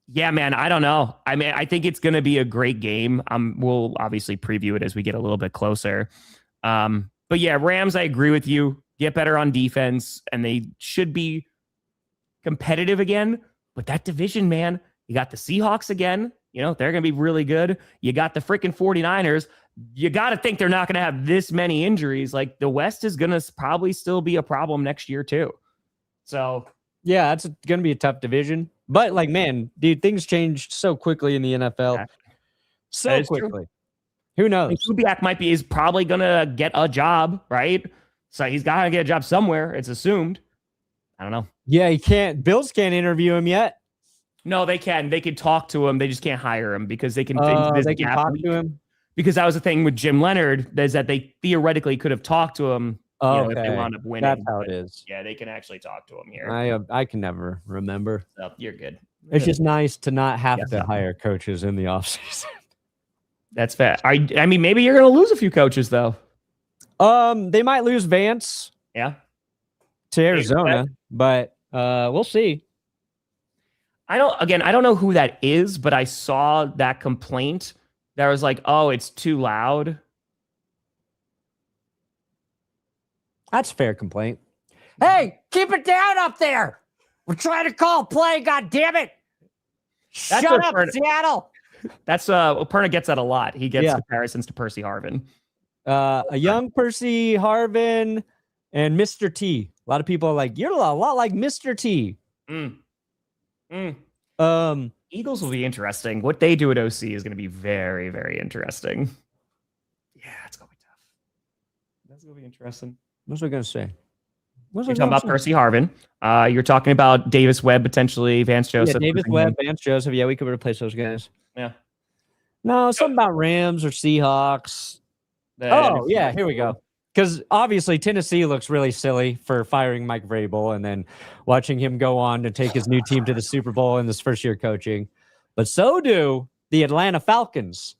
Yeah, man. I don't know. I mean, I think it's going to be a great game. We'll obviously preview it as we get a little bit closer. But yeah, Rams, I agree with you. Get better on defense, and they should be competitive again. But that division, man, you got the Seahawks again. You know, they're going to be really good. You got the freaking 49ers. You got to think they're not going to have this many injuries. Like, the West is going to probably still be a problem next year too. So, yeah, it's going to be a tough division. But, like, man, dude, things changed so quickly in the NFL. So quickly. True. Who knows? Kubiak is probably going to get a job, right? So he's got to get a job somewhere, it's assumed. I don't know. Yeah, he can't. Bills can't interview him yet. No, they can. They can talk to him. They just can't hire him because they can. They can talk to him. Because that was the thing with Jim Leonard, is that they theoretically could have talked to him. Oh, if they wound up winning. That's how it is. Yeah, they can actually talk to him here. I can never remember. So you're good. It's just nice to not have to hire coaches in the offseason. That's fair. I mean, maybe you're going to lose a few coaches though. They might lose Vance. Yeah. To Arizona, but we'll see. I don't know who that is, but I saw that complaint that was like, oh, it's too loud. That's a fair complaint. Hey, keep it down up there. We're trying to call play, god damn it. Shut up, Seattle. That's Perna gets that a lot. He gets comparisons to Percy Harvin. A young Percy Harvin and Mr. T. A lot of people are like, you're a lot like Mr. T. Eagles will be interesting. What they do at OC is going to be very, very interesting. Yeah, it's going to be tough. That's going to be interesting. What's I going to say? You're talking about Percy Harvin. You're talking about Davis Webb, potentially, Vance Joseph. Yeah, Davis Webb, Vance Joseph. Yeah, we could replace those guys. Yeah. No, something about Rams or Seahawks. Yeah, here we go. Because obviously Tennessee looks really silly for firing Mike Vrabel and then watching him go on to take his new team to the Super Bowl in this first year coaching. But so do the Atlanta Falcons,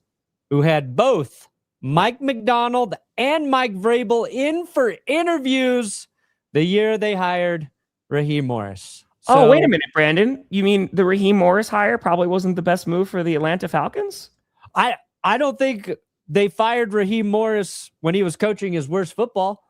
who had both Mike McDonald and Mike Vrabel in for interviews the year they hired Raheem Morris. So, wait a minute, Brandon. You mean the Raheem Morris hire probably wasn't the best move for the Atlanta Falcons? I don't think they fired Raheem Morris when he was coaching his worst football.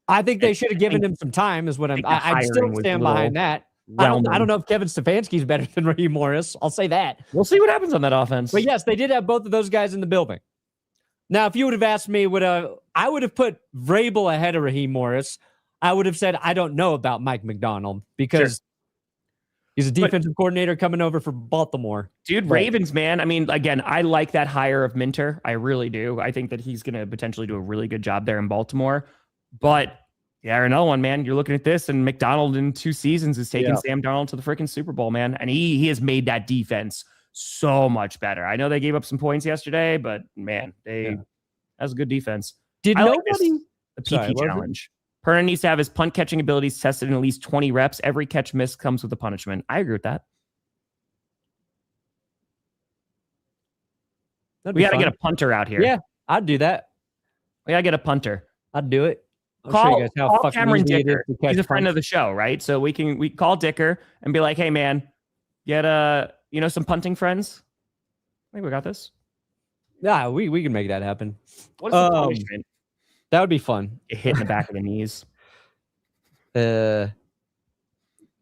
I think they should have given him some time, is what I still stand behind that. I don't know if Kevin Stefanski's better than Raheem Morris. I'll say that. We'll see what happens on that offense. But yes, they did have both of those guys in the building. Now, if you would have asked me, I would have put Vrabel ahead of Raheem Morris. I would have said, I don't know about Mike McDonald because he's a defensive coordinator coming over for Baltimore. Dude, Ravens, man. I mean, again, I like that hire of Minter. I really do. I think that he's going to potentially do a really good job there in Baltimore. But yeah, another one, man. You're looking at this, and McDonald in 2 seasons is taking Sam Darnold to the freaking Super Bowl, man. And he has made that defense so much better. I know they gave up some points yesterday, but man, that's a good defense. Did nobody the PP challenge? Perna needs to have his punt catching abilities tested in at least 20 reps. Every catch missed comes with a punishment. I agree with that. We got to get a punter out here. Yeah, I'd do that. We got to get a punter. I'd do it. Call Cameron Dicker. He's a friend of the show, right? So we call Dicker and be like, hey, man, get some punting friends. I think we got this. Yeah, we can make that happen. What's the punishment? That would be fun. Get hit in the back of the knees. The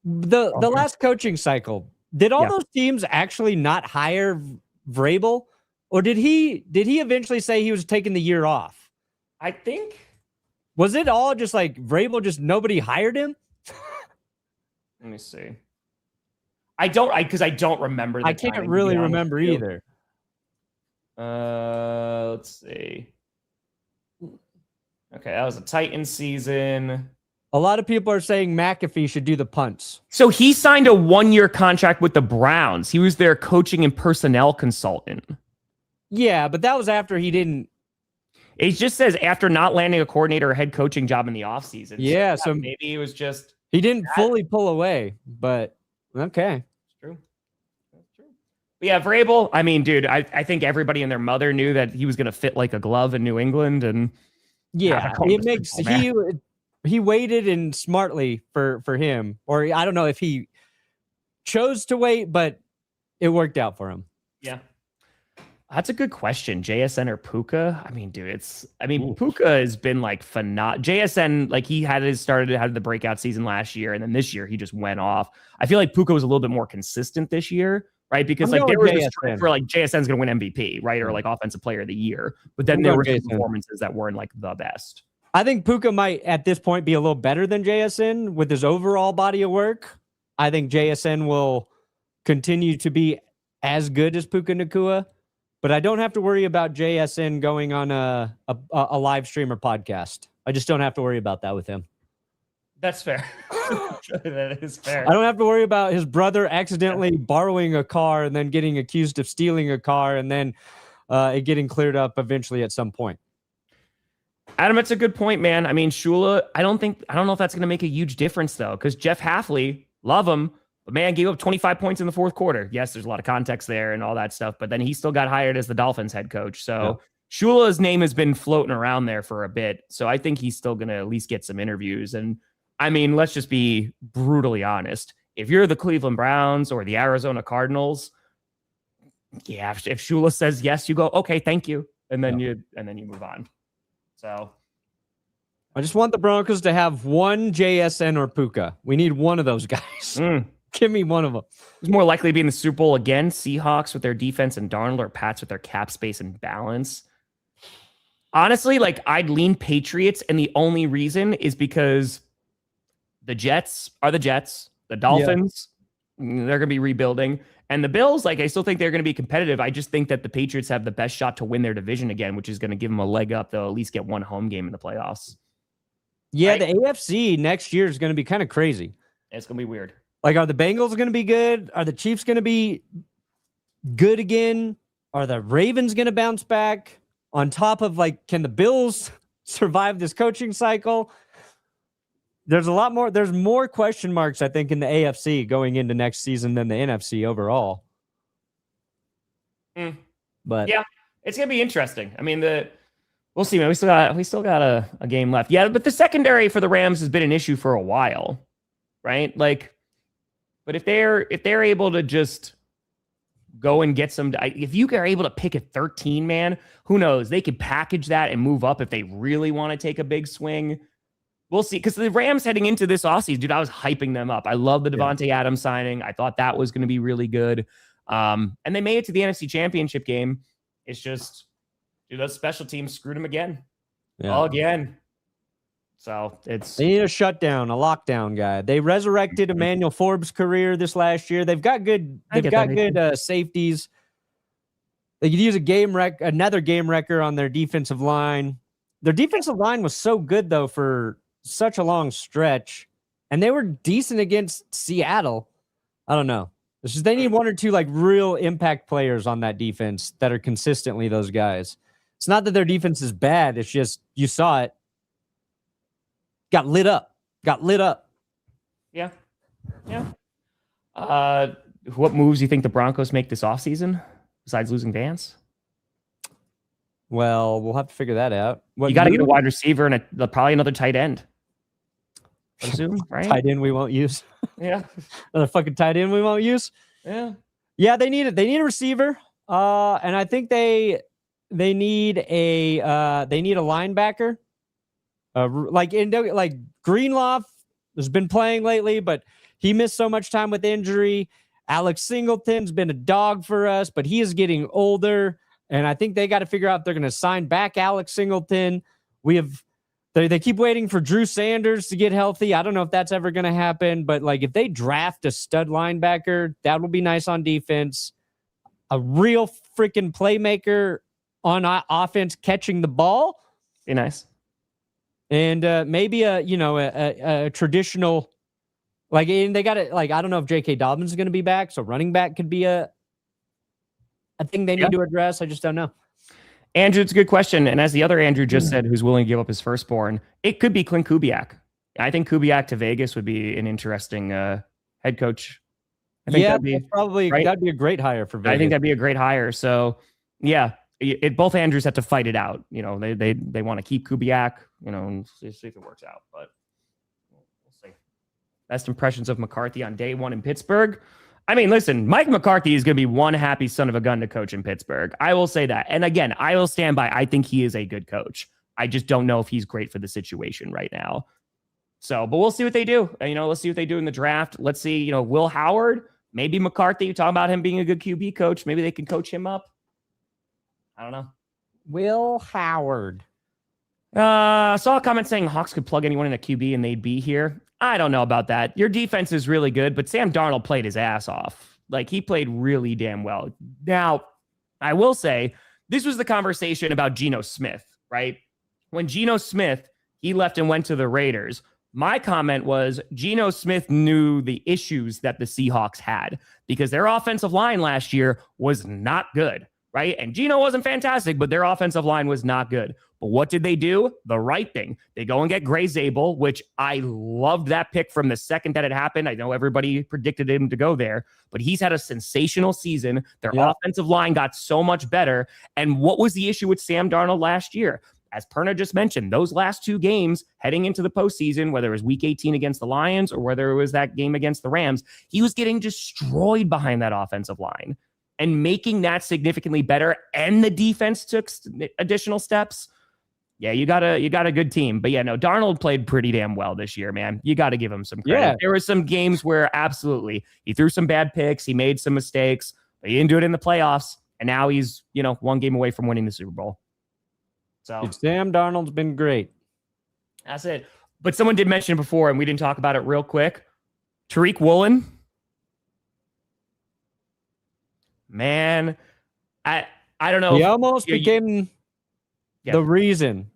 last coaching cycle, did all those teams actually not hire Vrabel, or did he eventually say he was taking the year off? I think. Was it all just like Vrabel, just nobody hired him? Let me see. I don't remember. I can't really remember either. Let's see. Okay, that was a Titan season. A lot of people are saying McAfee should do the punts. So he signed a 1-year contract with the Browns. He was their coaching and personnel consultant. Yeah, but that was after he didn't. It just says after not landing a coordinator or head coaching job in the offseason. Yeah, so maybe it was just. He didn't fully pull away, but okay. That's true. But yeah, Vrabel, I mean, dude, I think everybody and their mother knew that he was going to fit like a glove in New England. And yeah, it makes he waited and smartly for him, or I don't know if he chose to wait, but it worked out for him. Yeah. That's a good question. JSN or Puka? I mean, dude, Puka has been like phenomenal. JSN, like he had the breakout season last year, and then this year he just went off. I feel like Puka was a little bit more consistent this year, right? Because like there was this trend for like JSN's going to win MVP, right? Or like offensive player of the year. But then there were some performances that weren't like the best. I think Puka might at this point be a little better than JSN with his overall body of work. I think JSN will continue to be as good as Puka Nacua. But I don't have to worry about JSN going on a live stream or podcast. I just don't have to worry about that with him. That's fair. That is fair. I don't have to worry about his brother accidentally borrowing a car and then getting accused of stealing a car and then it getting cleared up eventually at some point. Adam, it's a good point, man. I mean, Shula, I don't know if that's going to make a huge difference though, because Jeff Hafley, love him. But man, gave up 25 points in the fourth quarter. Yes, there's a lot of context there and all that stuff, but then he still got hired as the Dolphins head coach. So Shula's name has been floating around there for a bit. So I think he's still going to at least get some interviews. And I mean, let's just be brutally honest. If you're the Cleveland Browns or the Arizona Cardinals, yeah, if Shula says yes, you go, okay, thank you. And then you move on. So I just want the Broncos to have one JSN or Puka. We need one of those guys. Give me one of them. It's more likely to be in the Super Bowl again. Seahawks with their defense and Darnold, or Pats with their cap space and balance. Honestly, like I'd lean Patriots, and the only reason is because the Jets are the Jets. The Dolphins, they're going to be rebuilding. And the Bills, like I still think they're going to be competitive. I just think that the Patriots have the best shot to win their division again, which is going to give them a leg up. They'll at least get one home game in the playoffs. Yeah, right? The AFC next year is going to be kind of crazy. It's going to be weird. Like, are the Bengals going to be good? Are the Chiefs going to be good again? Are the Ravens going to bounce back? On top of, like, can the Bills survive this coaching cycle? There's more question marks, I think, in the AFC going into next season than the NFC overall. But yeah, it's going to be interesting. I mean, we'll see, man. We still got a game left. Yeah, but the secondary for the Rams has been an issue for a while, right? Like, but if they're able to just go and get some, if you are able to pick at 13, man, who knows? They could package that and move up if they really want to take a big swing. We'll see. Because the Rams heading into this offseason, dude, I was hyping them up. I love the Devontae Adams signing. I thought that was going to be really good. And they made it to the NFC Championship game. It's just, dude, those special teams screwed them again. All again. So they need a shutdown, a lockdown guy. They resurrected Emmanuel Forbes' career this last year. They've got good safeties. They could use another game wrecker on their defensive line. Their defensive line was so good though for such a long stretch, and they were decent against Seattle. I don't know. It's just they need one or two like real impact players on that defense that are consistently those guys. It's not that their defense is bad. It's just you saw it. Got lit up. Yeah. What moves do you think the Broncos make this offseason besides losing Vance? Well, we'll have to figure that out. You got to get a wide receiver and probably another tight end. I assume, right? Tight end we won't use. Yeah. Another fucking tight end we won't use. Yeah. Yeah, they need it. They need a receiver. And I think they need a linebacker. Like Greenlaw has been playing lately, but he missed so much time with injury. Alex Singleton's been a dog for us, but he is getting older. And I think they got to figure out if they're going to sign back Alex Singleton They keep waiting for Drew Sanders to get healthy. I don't know if that's ever going to happen, but like if they draft a stud linebacker, that will be nice on defense. A real freaking playmaker on offense catching the ball. Be nice. And maybe a traditional, like, and they got it. Like, I don't know if J.K. Dobbins is going to be back, so running back could be a thing they need to address. I just don't know. Andrew, it's a good question. And as the other Andrew just said, who's willing to give up his firstborn, it could be Clint Kubiak. I think Kubiak to Vegas would be an interesting head coach. I think that'd be a great hire for Vegas. I think that'd be a great hire. So, yeah, both Andrews have to fight it out. You know, they want to keep Kubiak, you know, and see if it works out. But we'll see. Best impressions of McCarthy on day one in Pittsburgh. I mean, listen, Mike McCarthy is going to be one happy son of a gun to coach in Pittsburgh. I will say that. And again, I will stand by. I think he is a good coach. I just don't know if he's great for the situation right now. So, but we'll see what they do. You know, let's see what they do in the draft. Let's see, you know, Will Howard, maybe McCarthy, you talk about him being a good QB coach. Maybe they can coach him up. I don't know. Will Howard. Saw a comment saying Hawks could plug anyone in a QB and they'd be here. I don't know about that. Your defense is really good, but Sam Darnold played his ass off. Like, he played really damn well. Now, I will say, this was the conversation about Geno Smith, right? When Geno Smith, he left and went to the Raiders, my comment was Geno Smith knew the issues that the Seahawks had because their offensive line last year was not good, right? And Geno wasn't fantastic, but their offensive line was not good. But what did they do? The right thing. They go and get Gray Zabel, which I loved that pick from the second that it happened. I know everybody predicted him to go there, but he's had a sensational season. Their offensive line got so much better. And what was the issue with Sam Darnold last year? As Perna just mentioned, those last two games heading into the postseason, whether it was week 18 against the Lions or whether it was that game against the Rams, he was getting destroyed behind that offensive line. And making that significantly better, and the defense took additional steps. Yeah, you got a good team. But yeah, no, Darnold played pretty damn well this year, man. You got to give him some credit. Yeah. There were some games where absolutely he threw some bad picks, he made some mistakes, but he didn't do it in the playoffs. And now he's, you know, one game away from winning the Super Bowl. So Sam Darnold's been great. That's it. But someone did mention it before, and we didn't talk about it real quick. Tariq Woolen. Man, I don't know. He almost became the reason.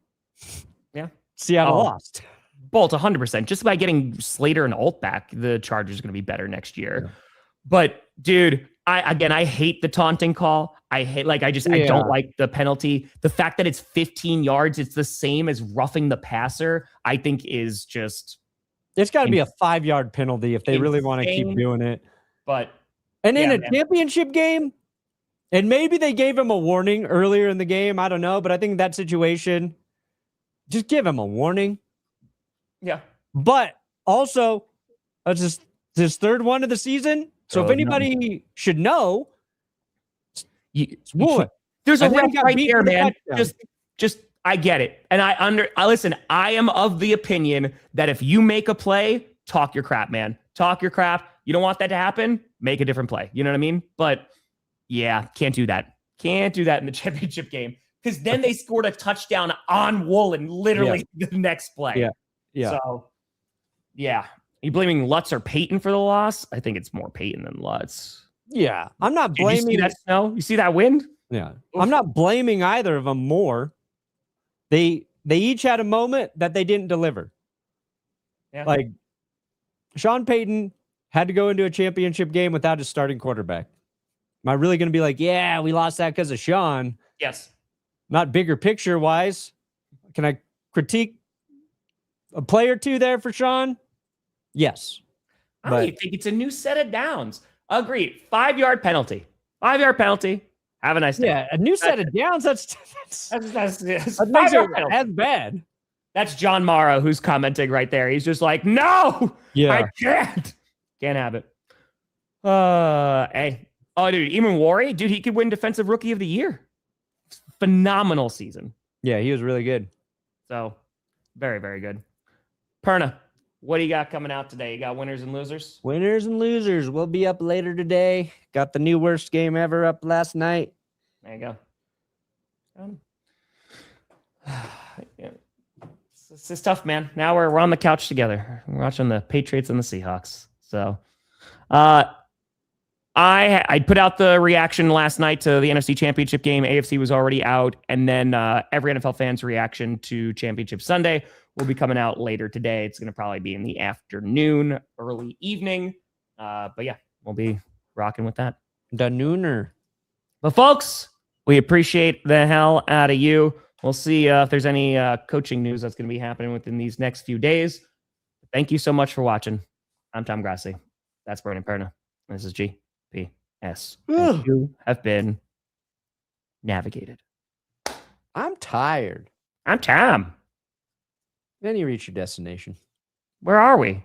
Yeah. Seattle lost. Bolt 100%. Just by getting Slater and Alt back, the Chargers are going to be better next year. Yeah. But dude, I hate the taunting call. I don't like the penalty. The fact that it's 15 yards, it's the same as roughing the passer, I think is just. It's got to be a 5-yard penalty if they really want to keep doing it. But. And in a championship game, and maybe they gave him a warning earlier in the game. I don't know, but I think in that situation, just give him a warning. Yeah. But also, it's his third one of the season. So if anybody should know, it's Woolen. There's a ref right there, man. Just I get it. And I listen, I am of the opinion that if you make a play, talk your crap, man. Talk your crap. You don't want that to happen? Make a different play. You know what I mean? But yeah, can't do that. Can't do that in the championship game. Because then they scored a touchdown on Woolen literally the next play. Yeah. Yeah. So yeah. Are you blaming Lutz or Payton for the loss? I think it's more Payton than Lutz. Yeah. I'm not blaming. You see that snow? You see that wind? Yeah. Oof. I'm not blaming either of them more. They each had a moment that they didn't deliver. Yeah. Like Sean Payton had to go into a championship game without his starting quarterback. Am I really going to be like, yeah, we lost that because of Sean? Yes. Not bigger picture wise. Can I critique a play or two there for Sean? Yes. I don't even think it's a new set of downs. Agreed. 5-yard penalty. 5-yard penalty. Have a nice day. Yeah, a new set of downs. That's makes it as bad. That's John Morrow who's commenting right there. He's just like, no, I can't have it. Hey, oh, dude, Eamon Warry, dude, he could win Defensive Rookie of the Year. Phenomenal season. Yeah, he was really good. So, very, very good. Perna, what do you got coming out today? You got winners and losers? Winners and losers. We'll be up later today. Got the new worst game ever up last night. There you go. Yeah. It's tough, man. Now we're on the couch together. We're watching the Patriots and the Seahawks. So, I put out the reaction last night to the NFC Championship game. AFC was already out, and then every NFL fan's reaction to Championship Sunday will be coming out later today. It's going to probably be in the afternoon, early evening. But yeah, we'll be rocking with that. The nooner. But folks, we appreciate the hell out of you. We'll see if there's any coaching news that's going to be happening within these next few days. Thank you so much for watching. I'm Tom Grossi. That's Brandon Perna. This is GPS. You have been navigated. I'm tired. I'm Tom. Then you reach your destination. Where are we?